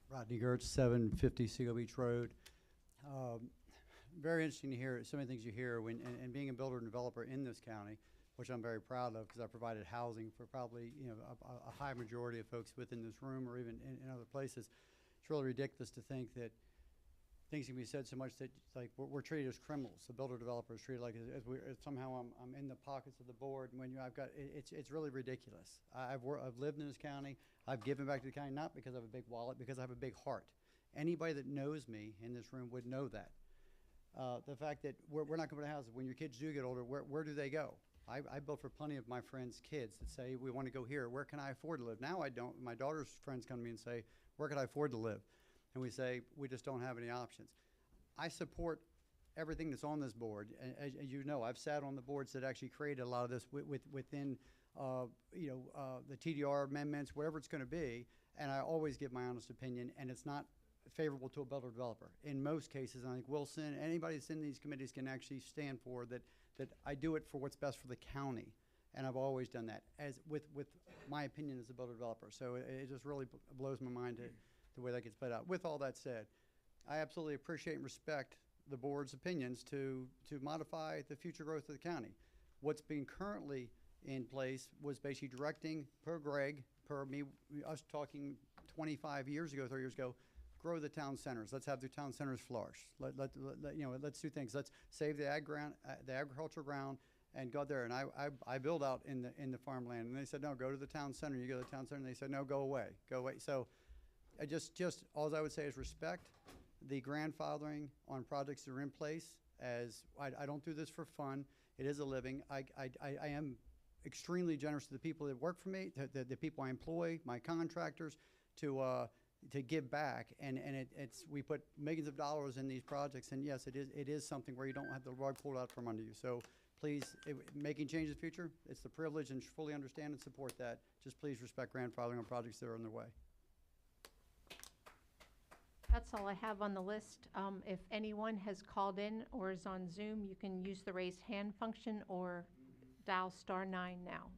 Rodney Gertz, 750 Seagull Beach Road. Very interesting to hear so many things you hear when, and being a builder and developer in this county, which I'm very proud of because I provided housing for probably a high majority of folks within this room or even in other places. It's really ridiculous to think that things can be said so much that like we're treated as criminals. The builder developer is treated like as somehow I'm in the pockets of the board. And when it's really ridiculous. I've lived in this county. I've given back to the county not because I have a big wallet, because I have a big heart. Anybody that knows me in this room would know that. The fact that we're not going to houses, when your kids do get older, where do they go? I built for plenty of my friends' kids that say, we want to go here. Where can I afford to live? Now I don't. My daughter's friends come to me and say, where can I afford to live? And we say, we just don't have any options. I support everything that's on this board. As you know, I've sat on the boards that actually created a lot of this within the Tdr amendments, whatever it's going to be, and I always give my honest opinion, and it's not favorable to a builder developer. In most cases, I think Wilson, anybody that's in these committees can actually stand for that I do it for what's best for the county, and I've always done that as with my opinion as a builder developer. So it just really blows my mind the way that gets played out. With all that said, I absolutely appreciate and respect the board's opinions to modify the future growth of the county. What's being currently in place was basically directing, per Greg, per me, us talking 25 years ago, 30 years ago, grow the town centers. Let's have the town centers flourish. Let's do things. Let's save the the agricultural ground, and go there. And I build out in the farmland, and they said, no, go to the town center. You go to the town center, and they said, no, go away, go away. So, I just all I would say is respect the grandfathering on projects that are in place. As I don't do this for fun. It is a living. I am extremely generous to the people that work for me, the people I employ, my contractors, to give back, and we put millions of dollars in these projects, and yes, it is something where you don't have the rug pulled out from under you. So please, making changes in the future, it's the privilege, and fully understand and support that. Just please respect grandfathering on projects that are on their way. That's all I have on the list. If anyone has called in or is on Zoom, you can use the raise hand function or dial *9 now.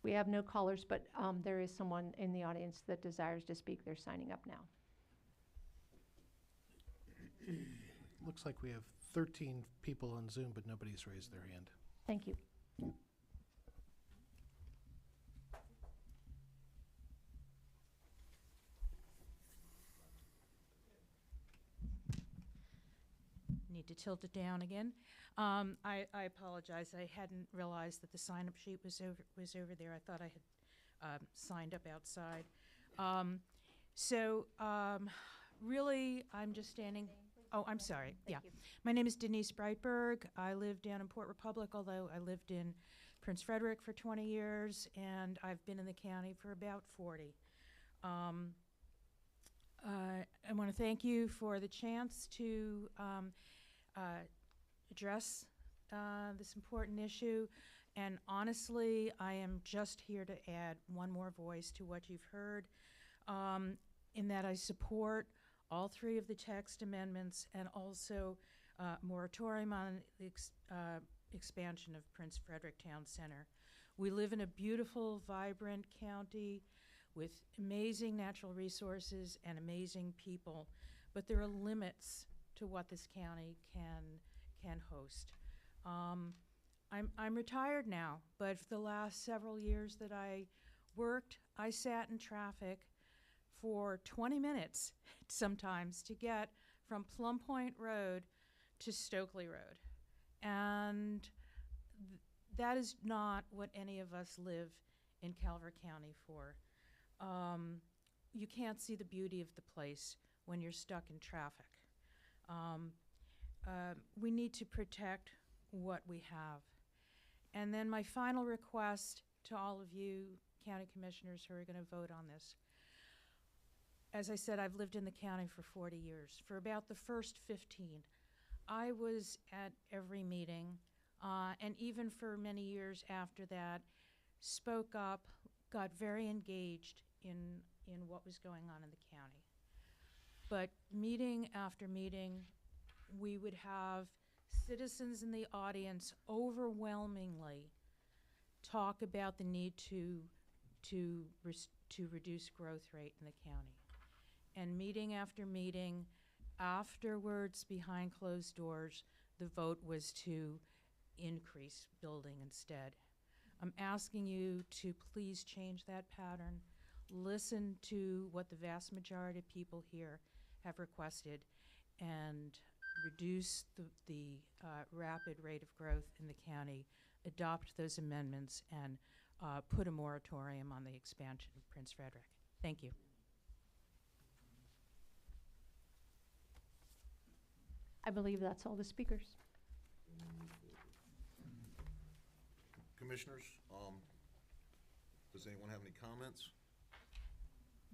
We have no callers, but there is someone in the audience that desires to speak. They're signing up now. Looks like we have 13 people on Zoom, but nobody's raised their hand. Thank you. Need to tilt it down again. I apologize. I hadn't realized that the sign-up sheet was over there. I thought I had signed up outside. Really, I'm just standing. Oh, I'm sorry. Yeah. My name is Denise Breitberg. I live down in Port Republic, although I lived in Prince Frederick for 20 years, and I've been in the county for about 40. I want to thank you for the chance to address this important issue. And honestly, I am just here to add one more voice to what you've heard, in that I support all three of the text amendments and also moratorium on the expansion of Prince Frederick Town Center. We live in a beautiful, vibrant county with amazing natural resources and amazing people, but there are limits to what this county can host. I'm retired now, but for the last several years that I worked, I sat in traffic for 20 minutes sometimes to get from Plum Point Road to Stokely Road. And that is not what any of us live in Calver County for. You can't see the beauty of the place when you're stuck in traffic. We need to protect what we have. And then my final request to all of you county commissioners who are going to vote on this. As I said, I've lived in the county for 40 years. For about the first 15, I was at every meeting, and even for many years after that, spoke up, got very engaged in what was going on in the county. But meeting after meeting, we would have citizens in the audience overwhelmingly talk about the need to reduce growth rate in the county. And meeting after meeting, afterwards, behind closed doors, the vote was to increase building instead. I'm asking you to please change that pattern. Listen to what the vast majority of people here have requested and reduce the rapid rate of growth in the county adopt those amendments and put a moratorium on the expansion of Prince Frederick. Thank you. I believe that's all the speakers. Commissioners, does anyone have any comments?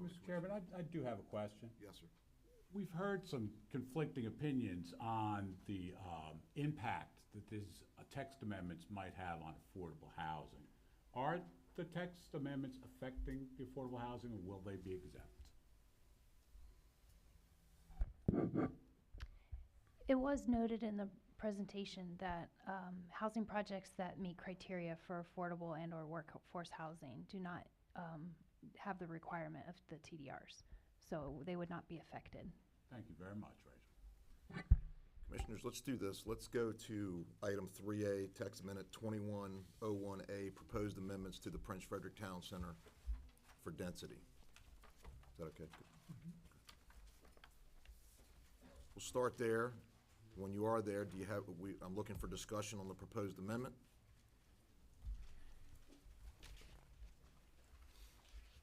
Mr. Chairman, I do have a question. Yes, sir. We've heard some conflicting opinions on the impact that these text amendments might have on affordable housing. Are the text amendments affecting the affordable housing, or will they be exempt? It was noted in the presentation that housing projects that meet criteria for affordable and or workforce housing do not have the requirement of the TDRs, so they would not be affected. Thank you very much, Rachel. Commissioners, let's do this. Let's go to item 3A, text amendment 2101A, proposed amendments to the Prince Frederick Town Center for density. Is that okay? We'll start there. When you are there, do you have, I'm looking for discussion on the proposed amendment.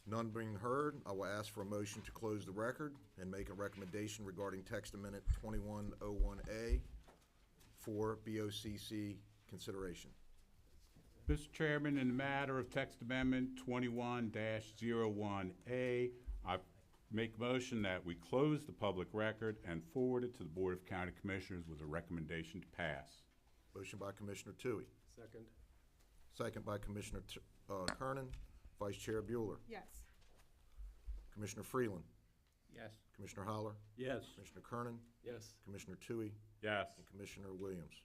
None being heard, I will ask for a motion to close the record and make a recommendation regarding text amendment 2101A for BOCC consideration. Mr. Chairman, in the matter of text amendment 21-01A, I make a motion that we close the public record and forward it to the Board of County Commissioners with a recommendation to pass. Motion by Commissioner Toohey. Second. Second by Commissioner Kernan. Vice Chair Bueller. Yes. Commissioner Freeland. Yes. Commissioner Holler. Yes. Commissioner Kernan. Yes. Commissioner Toohey. Yes. And Commissioner Williams.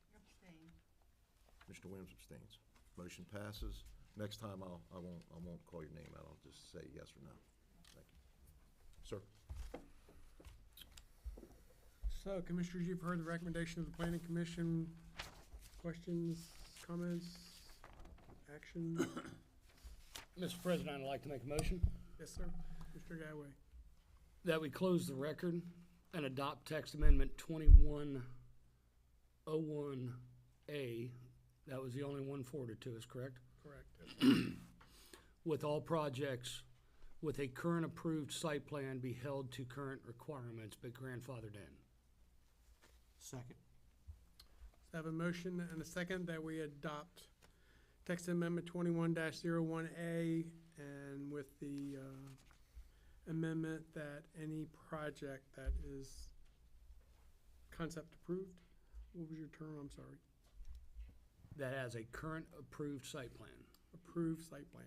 Commissioner Williams abstains. Motion passes. Next time I won't call your name out. I'll just say yes or no. Thank you. Sir. So, Commissioners, you've heard the recommendation of the Planning Commission. Questions, comments, action? Mr. President, I'd like to make a motion Yes, sir. Mr. Gadway. that we close the record and adopt text amendment 2101A. That was the only one forwarded to us, correct? Correct. With all projects with a current approved site plan be held to current requirements but grandfathered in. Second. I have a motion and a second that we adopt text amendment 21-01A, and with the amendment that any project that is concept approved, what was your term, I'm sorry? That has a current approved site plan. Approved site plan.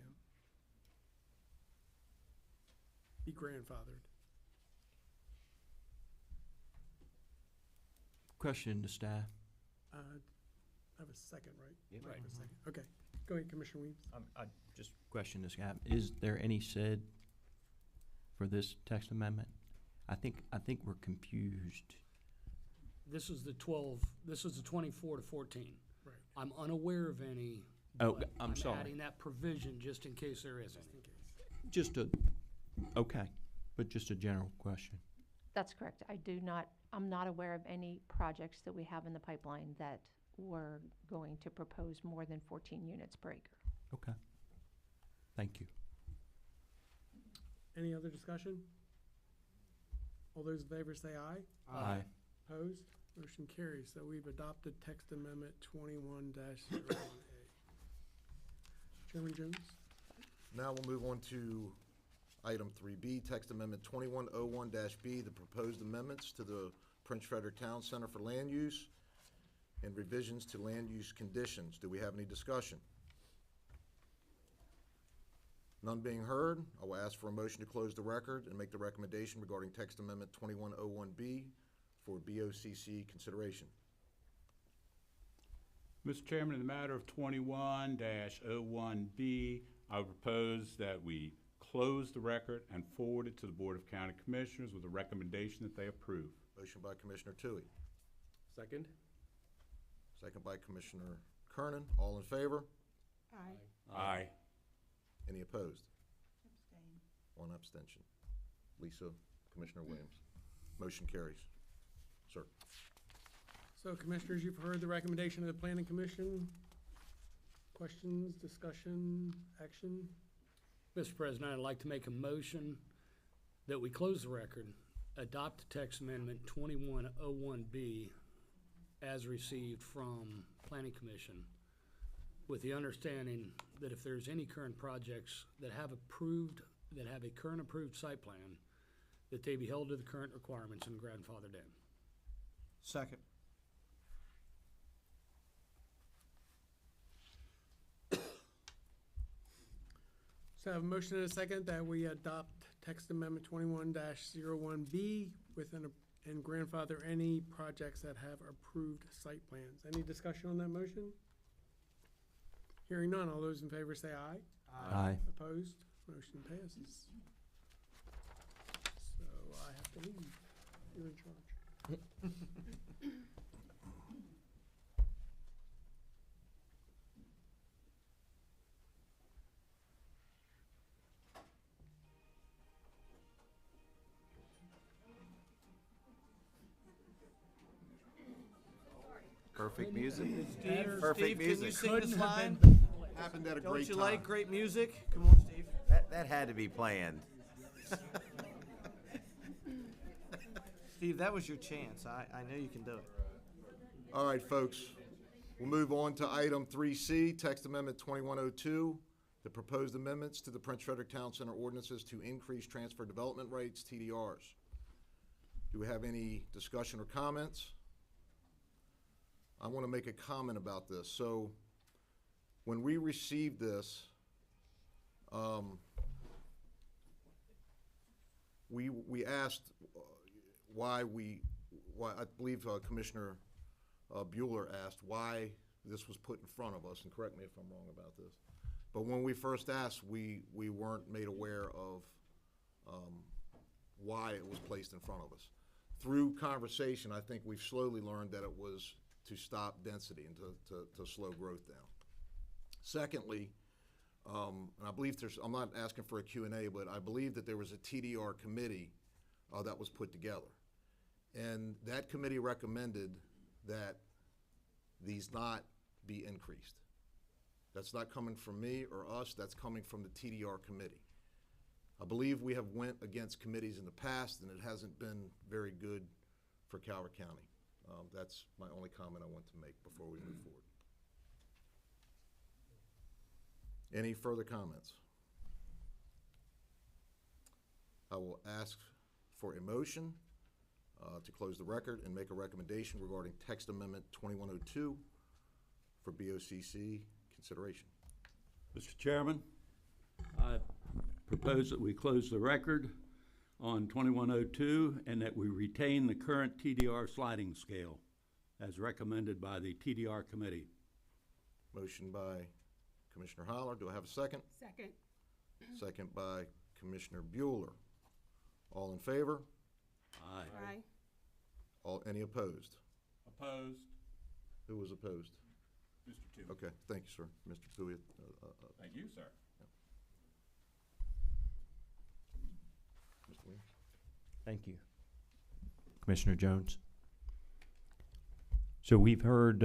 Be grandfathered. Question to staff. I have a second, right? Yep. Right, a second. Okay. Go ahead, Commissioner Weems. I just question this guy. Is there any said for this text amendment? I think we're confused. This is the 24 to 14. Right. I'm unaware of any. Oh, but I'm sorry. adding that provision just in case there isn't. Just a general question. That's correct. I'm not aware of any projects that we have in the pipeline that we're going to propose more than 14 units per acre. Okay. Thank you. Any other discussion? All those in favor say aye. Aye. Opposed? Motion carries. So we've adopted text amendment 21-01A. Chairman Jones? Now we'll move on to item 3B, text amendment 2101-B, the proposed amendments to the Prince Frederick Town Center for land use and revisions to land use conditions. Do we have any discussion? None being heard, I will ask for a motion to close the record and make the recommendation regarding text amendment 2101B for BOCC consideration. Mr. Chairman, in the matter of 21-01B, I would propose that we close the record and forward it to the Board of County Commissioners with a recommendation that they approve. Motion by Commissioner Toohey. Second. Second by Commissioner Kernan. All in favor? Aye. Aye. Any opposed? Abstain. One abstention. Lisa, Commissioner Williams. Motion carries. Sir. So, Commissioners, you've heard the recommendation of the Planning Commission. Questions, discussion, action? Mr. President, I'd like to make a motion that we close the record, adopt text amendment 2101B as received from Planning Commission, with the understanding that if there's any current projects that have a current approved site plan, that they be held to the current requirements and grandfathered in. Second. So I have a motion and a second that we adopt text amendment 21-01B and grandfather any projects that have approved site plans. Any discussion on that motion? Hearing none, all those in favor say aye. Aye. Opposed? Motion passes. So I have to leave. You're in charge. Perfect music. Steve, Perfect can music. you sing Couldn't this have line? been- Happened at a Don't great you time. like great music? Come on, Steve. That had to be planned. Steve, that was your chance. I know you can do it. All right, folks. We'll move on to item 3C, text amendment 2102, the proposed amendments to the Prince Frederick Town Center ordinances to increase transfer development rights, TDRs. Do we have any discussion or comments? I want to make a comment about this. So when we received this, we asked why I believe Commissioner Bueller asked why this was put in front of us, and correct me if I'm wrong about this. But when we first asked, we weren't made aware of why it was placed in front of us. Through conversation, I think we've slowly learned that it was to stop density and to slow growth down. Secondly, and I believe I'm not asking for a Q&A, but I believe that there was a TDR committee that was put together. And that committee recommended that these not be increased. That's not coming from me or us, that's coming from the TDR committee. I believe we have went against committees in the past, and it hasn't been very good for Calver County. That's my only comment I want to make before we move forward. Any further comments? I will ask for a motion to close the record and make a recommendation regarding text amendment 2102 for BOCC consideration. Mr. Chairman, I propose that we close the record on 2102 and that we retain the current TDR sliding scale as recommended by the TDR Committee. Motion by Commissioner Holler. Do I have a second? Second. Second by Commissioner Bueller. All in favor? Aye. Aye. Any opposed? Opposed. Who was opposed? Mr. Toohey. Okay, thank you, sir. Mr. Toohey. Thank you, sir. Mr. Williams? Thank you. Commissioner Jones. So we've heard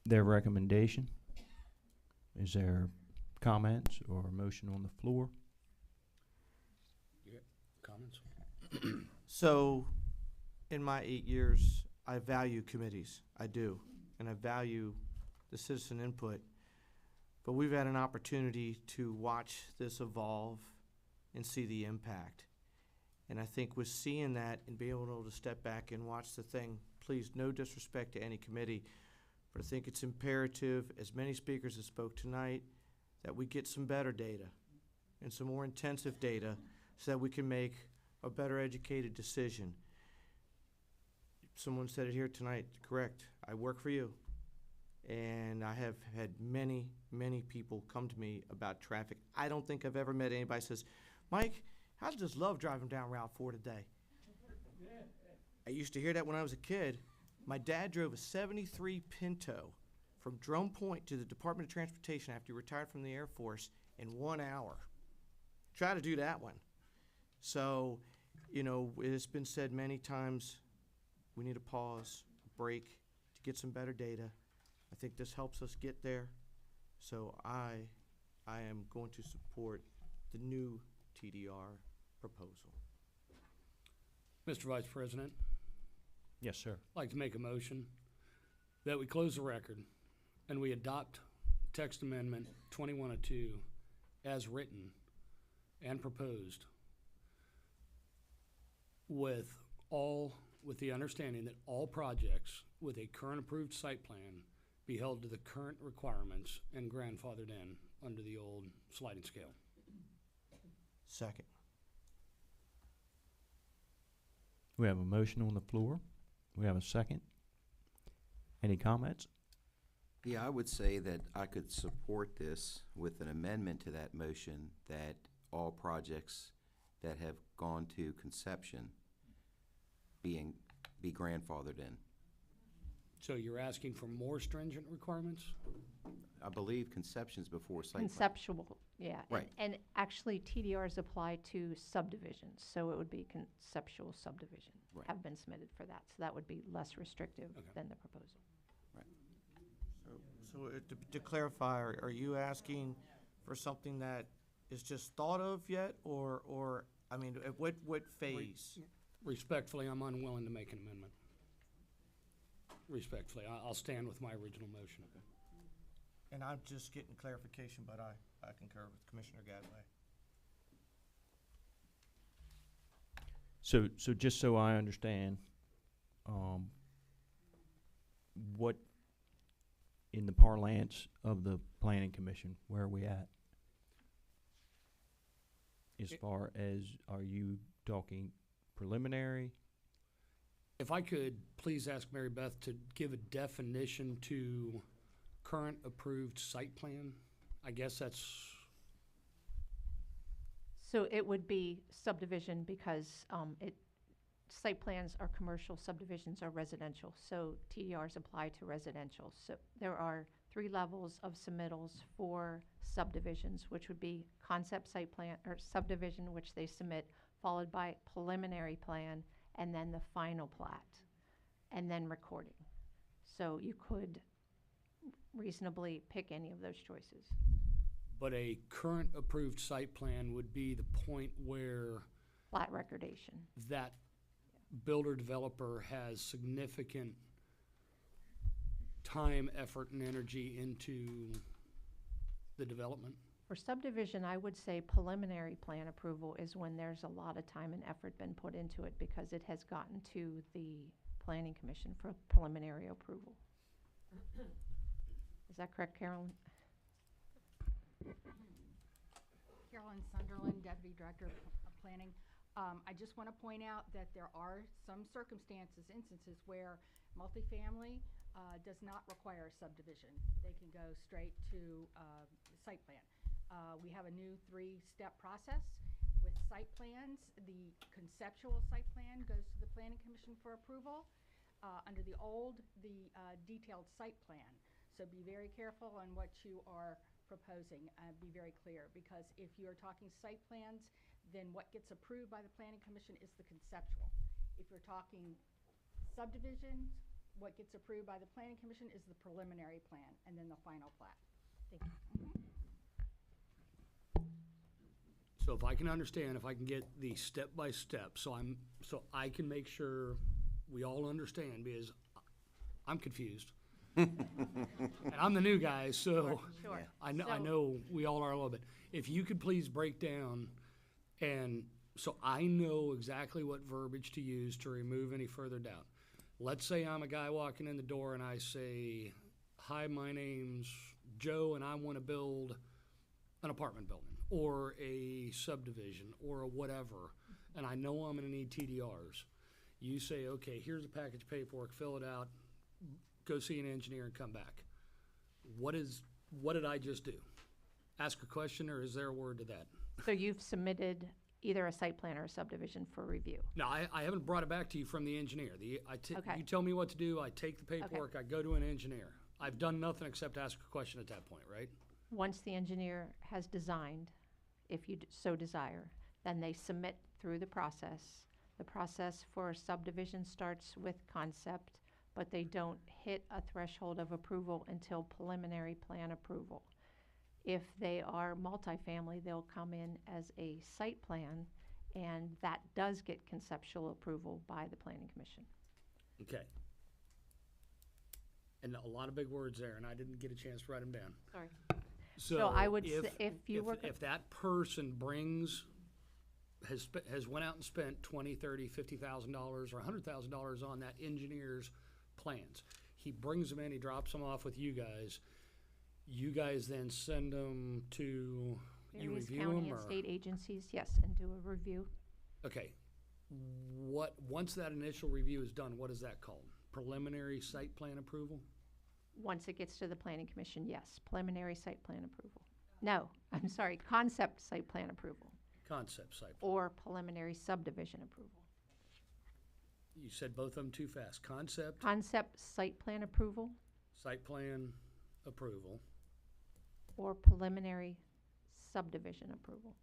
their recommendation. Is there comments or a motion on the floor? You got comments? So, in my 8 years, I value committees. I do. And I value the citizen input. But we've had an opportunity to watch this evolve and see the impact. And I think with seeing that and being able to step back and watch the thing, please, no disrespect to any committee, but I think it's imperative, as many speakers have spoke tonight, that we get some better data and some more intensive data so that we can make a better educated decision. Someone said it here tonight, correct. I work for you. And I have had many, many people come to me about traffic. I don't think I've ever met anybody who says, Mike, I just love driving down Route 4 today. I used to hear that when I was a kid. My dad drove a 73 Pinto from Drum Point to the Department of Transportation after he retired from the Air Force in 1 hour. Try to do that one. So, you know, it's been said many times, we need a pause, a break, to get some better data, I think this helps us get there. So I am going to support the new TDR proposal. Mr. Vice President, Yes, sir. I'd like to make a motion that we close the record and we adopt text amendment 2102 as written and proposed with the understanding that all projects with a current approved site plan be held to the current requirements and grandfathered in under the old sliding scale. Second. We have a motion on the floor. We have a second. Any comments? Yeah, I would say that I could support this with an amendment to that motion that all projects that have gone to conception be grandfathered in. So you're asking for more stringent requirements? I believe conception's before site plan. Conceptual, yeah. Right. And actually, TDRs apply to subdivisions, so it would be conceptual subdivision. Right. Have been submitted for that, so that would be less restrictive than the proposal. So to clarify, are you asking for something that is just thought of yet, or I mean, at what phase? Respectfully, I'm unwilling to make an amendment. Respectfully, I'll stand with my original motion. And I'm just getting clarification, but I concur with Commissioner Gadway. So just so I understand, what, in the parlance of the planning commission, where are we at? As far as, are you talking preliminary? If I could please ask Mary Beth to give a definition to current approved site plan, I guess that's, So it would be subdivision because site plans are commercial, subdivisions are residential. So TDRs apply to residential. So there are 3 levels of submittals for subdivisions, which would be concept site plan or subdivision, which they submit, followed by preliminary plan, and then the final plat, and then recording. So you could reasonably pick any of those choices. but a current approved site plan would be the point where Plat recordation. that builder developer has significant time, effort, and energy into the development. For subdivision, I would say preliminary plan approval is when there's a lot of time and effort been put into it because it has gotten to the planning commission for preliminary approval. Is that correct, Carolyn? Carolyn Sunderland, Deputy Director of Planning. I just want to point out that there are some circumstances, instances where multifamily does not require a subdivision. They can go straight to site plan. We have a new 3-step process with site plans. The conceptual site plan goes to the Planning Commission for approval. Under the old, the detailed site plan. So be very careful on what you are proposing. Be very clear, because if you are talking site plans, then what gets approved by the Planning Commission is the conceptual. If you're talking subdivisions, what gets approved by the Planning Commission is the preliminary plan, and then the final plat. Thank you. So if I can understand, if I can get the step-by-step, so I can make sure we all understand, because I'm confused. And I'm the new guy, so Sure. I know we all are a little bit. If you could please break down, and so I know exactly what verbiage to use to remove any further doubt. Let's say I'm a guy walking in the door and I say, "Hi, my name's Joe and I want to build an apartment building or a subdivision or a whatever, and I know I'm going to need TDRs." You say, "Okay, here's a package of paperwork, fill it out, go see an engineer and come back." What did I just do? Ask a question, or is there a word to that? So you've submitted either a site plan or a subdivision for review. No, I haven't brought it back to you from the engineer. Okay. You tell me what to do, I take the paperwork, I go to an engineer. I've done nothing except ask a question at that point, right? Once the engineer has designed, if you so desire, then they submit through the process. The process for subdivision starts with concept, but they don't hit a threshold of approval until preliminary plan approval. If they are multifamily, they'll come in as a site plan, and that does get conceptual approval by the Planning Commission. Okay. And a lot of big words there, and I didn't get a chance to write them down. Sorry. So I would say if you were. If that person has went out and spent $20,000, $30,000, $50,000 or $100,000 on that engineer's plans, he brings them in, he drops them off with you guys. You guys then send them to, you Various review county them, and or? state agencies, yes, and do a review. Okay. Once that initial review is done, what is that called? Preliminary site plan approval? Once it gets to the Planning Commission, yes, preliminary site plan approval. No, I'm sorry, concept site plan approval Concept site. or preliminary subdivision approval. You said both of them too fast. Concept, Concept site plan approval site plan approval. or preliminary subdivision approval.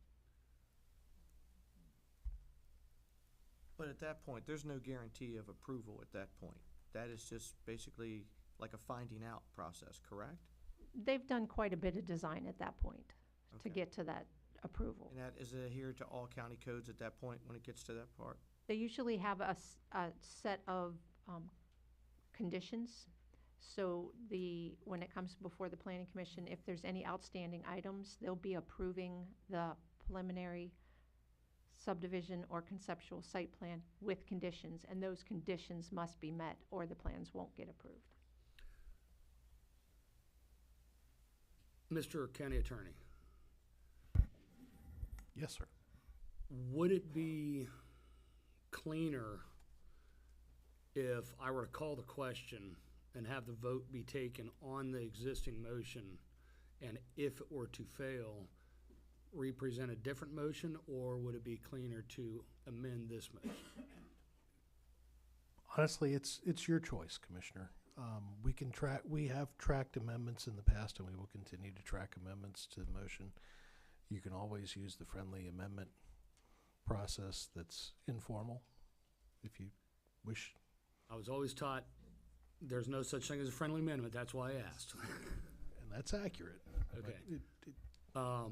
But at that point, there's no guarantee of approval at that point. That is just basically like a finding out process, correct? They've done quite a bit of design at that point to Okay. get to that approval. And that is adhered to all county codes at that point when it gets to that part? They usually have a set of conditions. So when it comes before the Planning Commission, if there's any outstanding items, they'll be approving the preliminary subdivision or conceptual site plan with conditions, and those conditions must be met or the plans won't get approved. Mr. County Attorney, Yes, sir. would it be cleaner if I were to call the question and have the vote be taken on the existing motion, and if it were to fail, represent a different motion, or would it be cleaner to amend this motion? Honestly, it's your choice, Commissioner. We have tracked amendments in the past, and we will continue to track amendments to the motion. You can always use the friendly amendment process that's informal, if you wish. I was always taught there's no such thing as a friendly amendment. That's why I asked. And that's accurate. Okay. But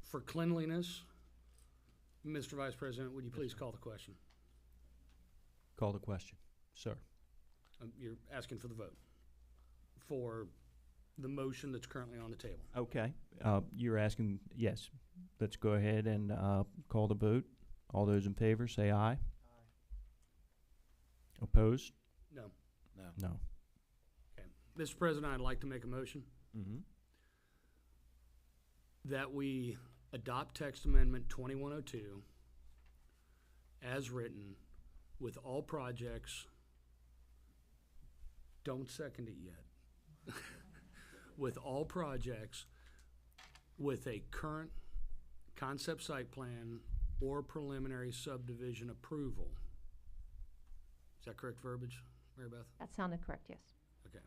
For cleanliness, Mr. Vice President, would you please call the question? Call the question, sir. You're asking for the vote for the motion that's currently on the table. Okay, you're asking, yes, let's go ahead and call the vote. All those in favor, say aye. Aye. Opposed? No. No. Okay. Mr. President, I'd like to make a motion Mm-hmm. that we adopt text amendment 2102 as written with all projects, don't second it yet, with all projects with a current concept site plan or preliminary subdivision approval. Is that correct verbiage, Mary Beth? That sounded correct, yes. Okay.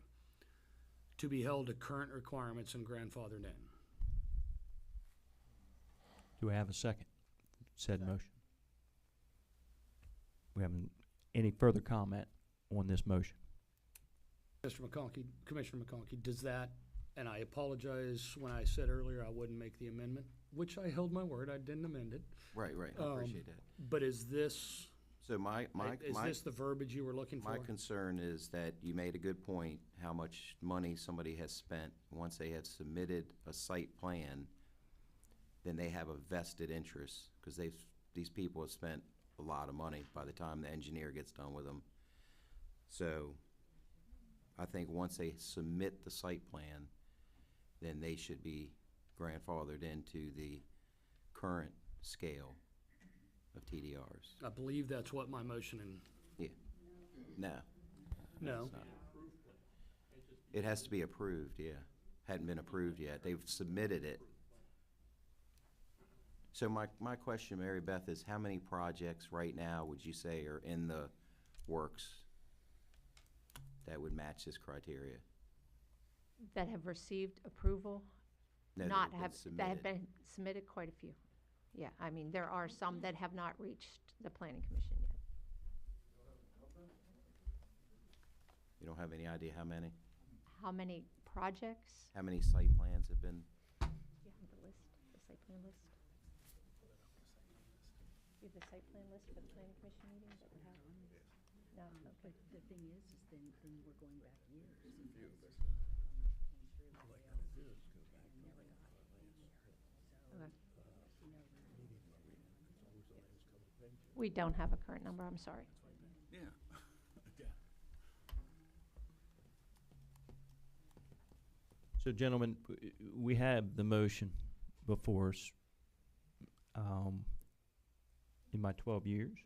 To be held to current requirements and grandfathered in. Do we have a second? Said motion. We haven't, any further comment on this motion? Mr. McConkey, Commissioner McConkey, does that, and I apologize when I said earlier I wouldn't make the amendment, which I held my word, I didn't amend it. Right, I appreciate that. But is this, So is this the verbiage you were looking for? my concern is that you made a good point, how much money somebody has spent. Once they have submitted a site plan, then they have a vested interest, because these people have spent a lot of money by the time the engineer gets done with them. So I think once they submit the site plan, then they should be grandfathered into the current scale of TDRs. I believe that's what my motion Yeah. No. No. it's not. It has to be approved, yeah. Hadn't been approved yet. They've submitted it. So my question, Mary Beth, is how many projects right now would you say are in the works that would match this criteria? That have received approval, No, not that have, been that have submitted. been submitted, quite a few. Yeah, I mean, there are some that have not reached the Planning Commission yet. You don't have any idea how many? How many projects? How many site plans have been? Do you have the list, the site plan list? Do you have the site plan list for the planning commission meeting that would have? No, okay. The thing is then we're going back years. Okay. We don't have a current number, I'm sorry. Yeah. So gentlemen, we have the motion before us. In my 12 years,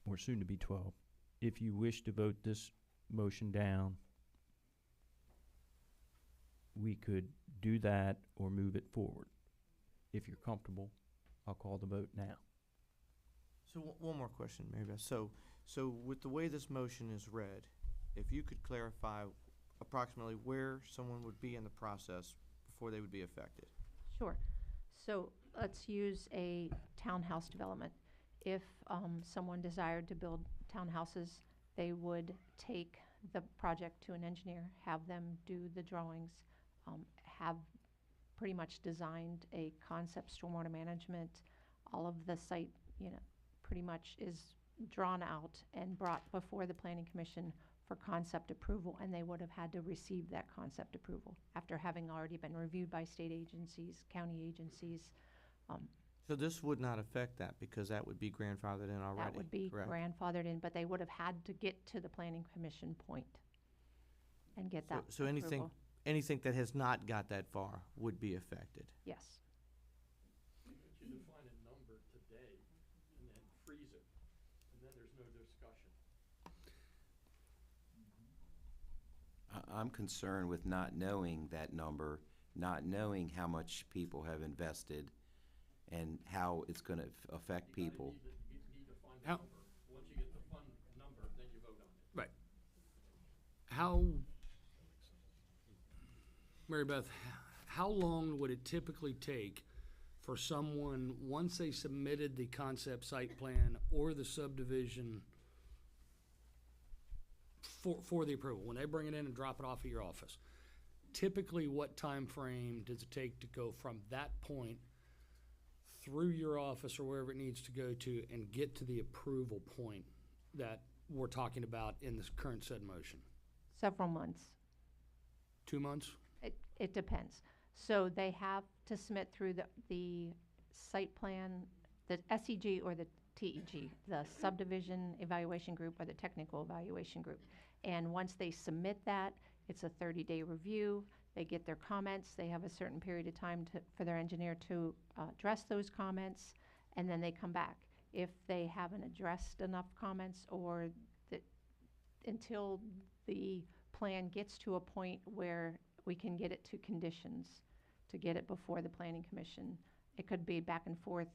or soon to be 12, if you wish to vote this motion down, we could do that or move it forward. If you're comfortable, I'll call the vote now. So one more question, Mary Beth. So with the way this motion is read, if you could clarify approximately where someone would be in the process before they would be affected. Sure. So let's use a townhouse development. If someone desired to build townhouses, they would take the project to an engineer, have them do the drawings, have pretty much designed a concept stormwater management. All of the site, pretty much is drawn out and brought before the planning commission for concept approval, and they would have had to receive that concept approval after having already been reviewed by state agencies, county agencies. So this would not affect that because that would be grandfathered in already, That would be correct? grandfathered in, but they would have had to get to the planning commission point and get that So approval. anything that has not got that far would be affected. Yes. But you define a number today and then freeze it, and then there's no discussion. I'm concerned with not knowing that number, not knowing how much people have invested and how it's gonna affect people. You need to find the number. Once you get the fund number, then you vote on it. Right. How, Mary Beth, how long would it typically take for someone, once they submitted the concept site plan or the subdivision for the approval, when they bring it in and drop it off at your office? Typically, what time frame does it take to go from that point through your office or wherever it needs to go to and get to the approval point that we're talking about in this current said motion? Several months. 2 months? It depends. So they have to submit through the site plan, the SEG or the TEG, the subdivision evaluation group or the technical evaluation group. And once they submit that, it's a 30-day review. They get their comments. They have a certain period of time for their engineer to address those comments, and then they come back. If they haven't addressed enough comments or until the plan gets to a point where we can get it to conditions, to get it before the planning commission, it could be back and forth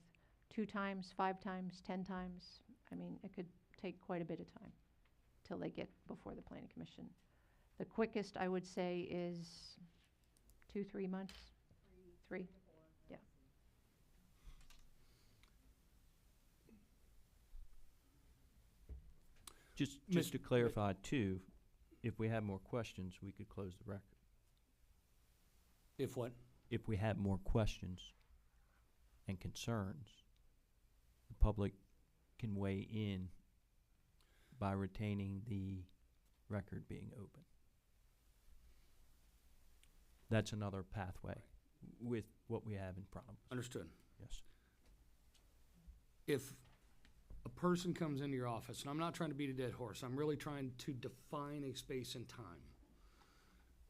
2 times, 5 times, 10 times. I mean, it could take quite a bit of time till they get before the planning commission. The quickest, I would say, is 2-3 months. 3. Yeah. Just to clarify too, if we have more questions, we could close the record. If what? If we have more questions and concerns, the public can weigh in by retaining the record being open. That's another pathway with what we have in front of us. Understood. Yes. If a person comes into your office, and I'm not trying to beat a dead horse, I'm really trying to define a space and time.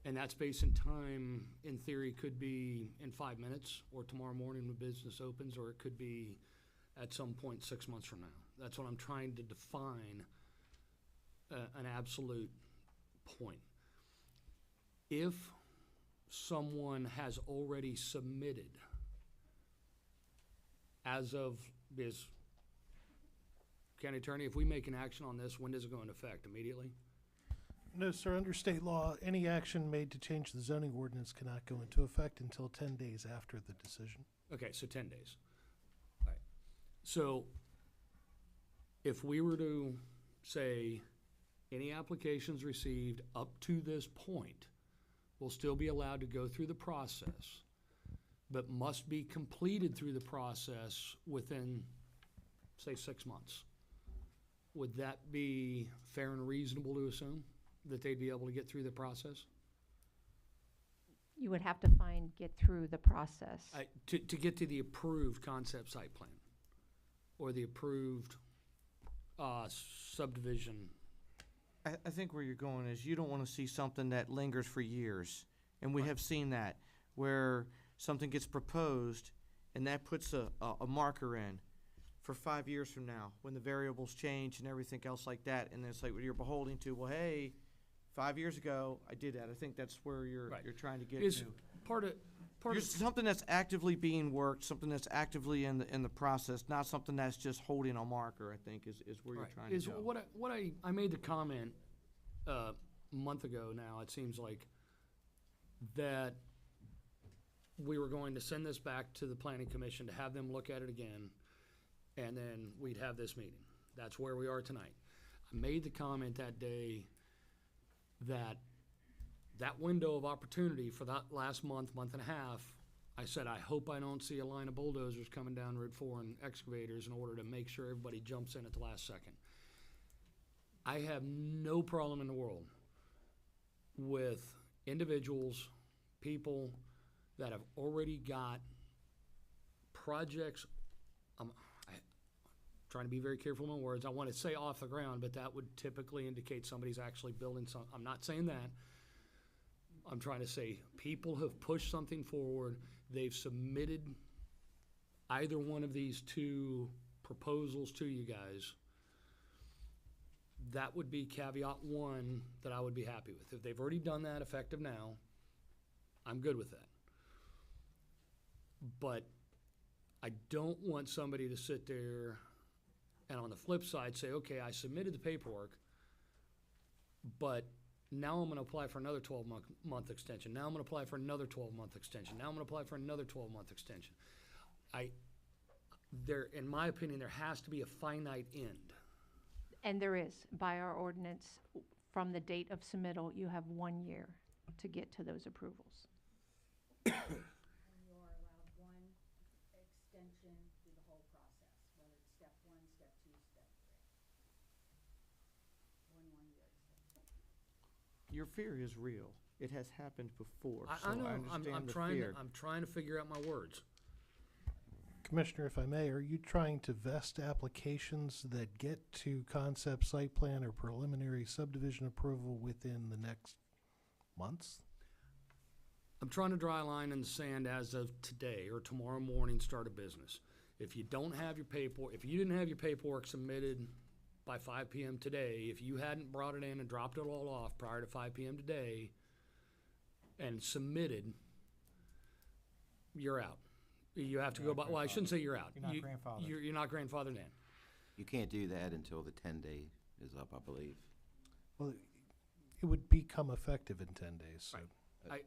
And that space and time, in theory, could be in 5 minutes, or tomorrow morning when business opens, or it could be at some point 6 months from now. That's what I'm trying to define, an absolute point. If someone has already submitted, as of this county attorney, if we make an action on this, when does it go into effect? Immediately? No, sir. Under state law, any action made to change the zoning ordinance cannot go into effect until 10 days after the decision. Okay, so 10 days. All right. So if we were to say any applications received up to this point will still be allowed to go through the process, but must be completed through the process within, say, 6 months. Would that be fair and reasonable to assume that they'd be able to get through the process? You would have to get through the process. To get to the approved concept site plan or the approved subdivision. I think where you're going is you don't want to see something that lingers for years. And we have seen that, where something gets proposed and that puts a marker in for 5 years from now, when the variables change and everything else like that. And it's like you're beholding to, well, hey, 5 years ago, I did that. I think that's where you're trying to get Is to. part of Something that's actively being worked, something that's actively in the process, not something that's just holding a marker, I think, is where you're trying to go. What I made the comment a month ago now, it seems like, that we were going to send this back to the planning commission to have them look at it again, and then we'd have this meeting. That's where we are tonight. I made the comment that day that window of opportunity for that last month and a half, I said, I hope I don't see a line of bulldozers coming down Route 4 and excavators in order to make sure everybody jumps in at the last second. I have no problem in the world with individuals, people that have already got projects. I'm trying to be very careful with my words. I want to say off the ground, but that would typically indicate somebody's actually building something. I'm not saying that. I'm trying to say people have pushed something forward. They've submitted either one of these two proposals to you guys. That would be caveat one that I would be happy with. If they've already done that effective now, I'm good with that. But I don't want somebody to sit there and on the flip side say, okay, I submitted the paperwork, but now I'm going to apply for another 12-month extension. Now I'm going to apply for another 12-month extension. Now I'm going to apply for another 12-month extension. In my opinion, there has to be a finite end. And there is, by our ordinance, from the date of submittal, you have 1 year to get to those approvals. And you are allowed one extension through the whole process, whether it's step 1, step 2, step 3. 1 year extension. Your fear is real. It has happened before. I know. I understand the fear. I'm trying to figure out my words. Commissioner, if I may, are you trying to vest applications that get to concept site plan or preliminary subdivision approval within the next months? I'm trying to draw a line in the sand as of today or tomorrow morning, start a business. If you don't have your paperwork, if you didn't have your paperwork submitted by 5 p.m. today, if you hadn't brought it in and dropped it all off prior to 5 p.m. today and submitted, you're out. You have to go by, well, I shouldn't say you're out. You're not grandfathered. You're not grandfathered in. You can't do that until the 10-day is up, I believe. Well, it would become effective in 10 days. So. Right.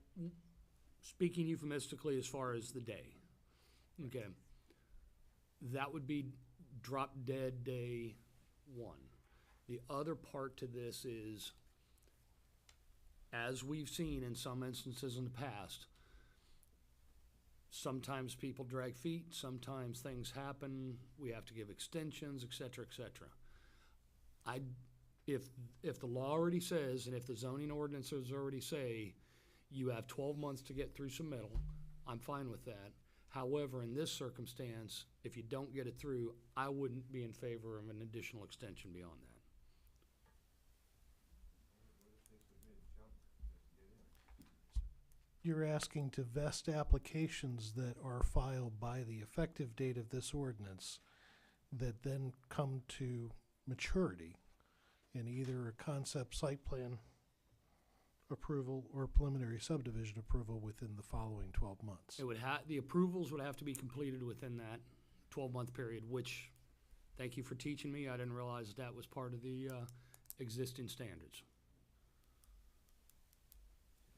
Speaking euphemistically as far as the day, okay, that would be drop dead day 1. The other part to this is, as we've seen in some instances in the past, sometimes people drag feet, sometimes things happen, we have to give extensions, et cetera, et cetera. If the law already says, and if the zoning ordinances already say, you have 12 months to get through submittal, I'm fine with that. However, in this circumstance, if you don't get it through, I wouldn't be in favor of an additional extension beyond that. You're asking to vest applications that are filed by the effective date of this ordinance that then come to maturity in either a concept site plan approval or preliminary subdivision approval within the following 12 months. It would the approvals would have to be completed within that 12-month period, which, thank you for teaching me, I didn't realize that was part of the existing standards.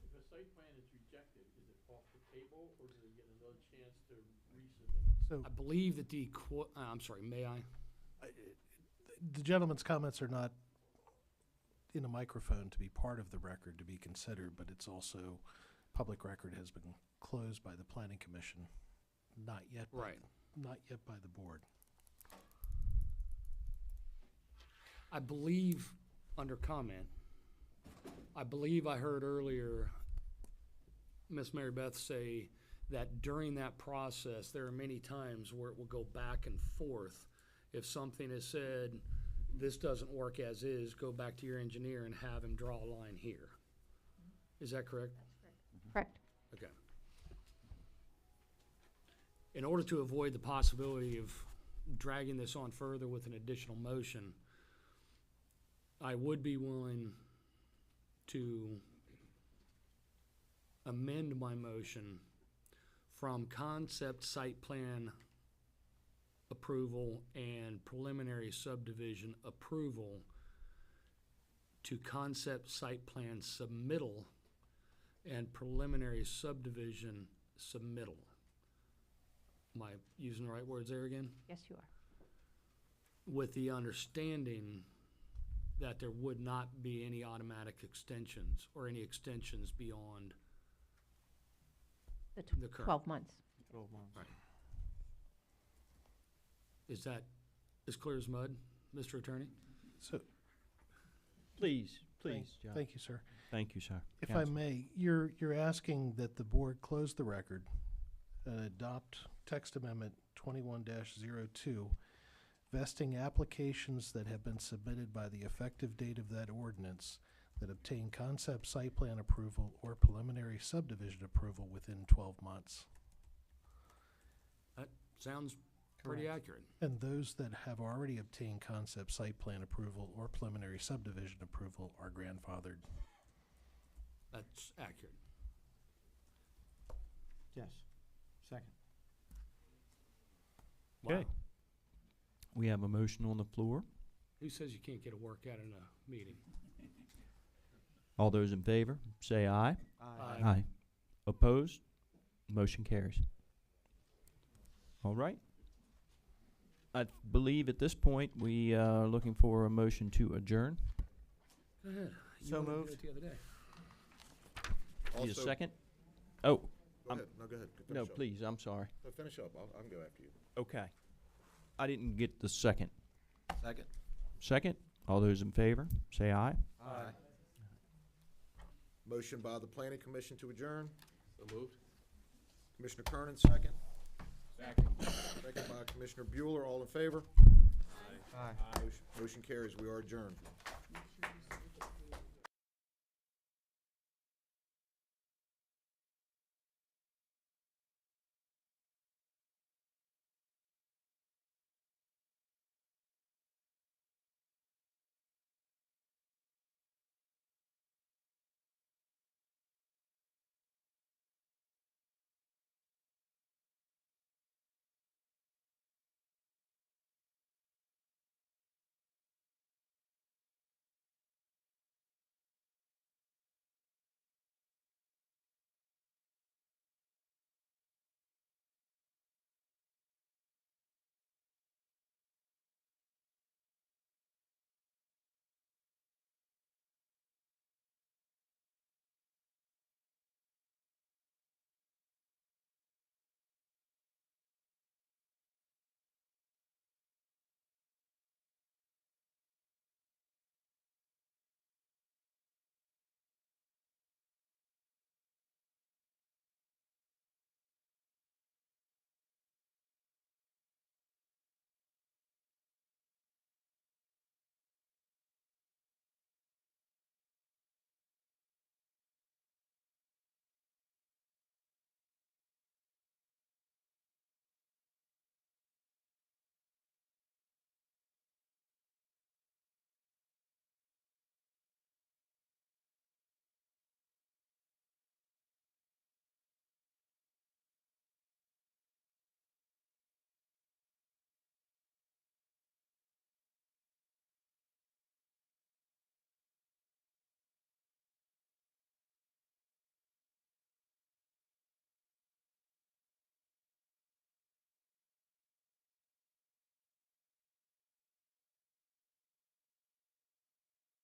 If a site plan is rejected, is it off the table, or do they get another chance to resubmit? So I believe that I'm sorry, may I? The gentleman's comments are not in a microphone to be part of the record to be considered, but it's also, public record has been closed by the planning commission, not yet. Right. Not yet by the board. I believe, under comment, I believe I heard earlier Miss Mary Beth say that during that process, there are many times where it will go back and forth. If something is said, this doesn't work as is, go back to your engineer and have him draw a line here. Is that correct? Correct. Okay. In order to avoid the possibility of dragging this on further with an additional motion, I would be willing to amend my motion from concept site plan approval and preliminary subdivision approval to concept site plan submittal and preliminary subdivision submittal. Am I using the right words there again? Yes, you are. With the understanding that there would not be any automatic extensions or any extensions beyond The the current. 12 months. 12 months. Right. Is that as clear as mud, Mr. Attorney? So, Please, please, John. thank you, sir. Thank you, sir. If I Counsel. may, you're asking that the board close the record and adopt text amendment 21-02, vesting applications that have been submitted by the effective date of that ordinance that obtain concept site plan approval or preliminary subdivision approval within 12 months. That sounds pretty accurate. And those that have already obtained concept site plan approval or preliminary subdivision approval are grandfathered. That's accurate. Yes. Second. Wow. We have a motion on the floor. Who says you can't get a workout in a meeting? All those in favor, say aye. Aye. Aye. Opposed? Motion carries. All right. I believe at this point, we are looking for a motion to adjourn. Go ahead. You So wanted to do moved. it the other day. Need a Also- second? Oh, Go ahead, no, go ahead. no, Finish up. please, I'm sorry. No, finish up, I can go after you. Okay. I didn't get the second. Second? Second? All those in favor, say aye. Aye. Motion by the planning commission to adjourn. So moved. Commissioner Kernan, second. Second. Second by Commissioner Bueller, all in favor? Aye. Motion carries, we are adjourned.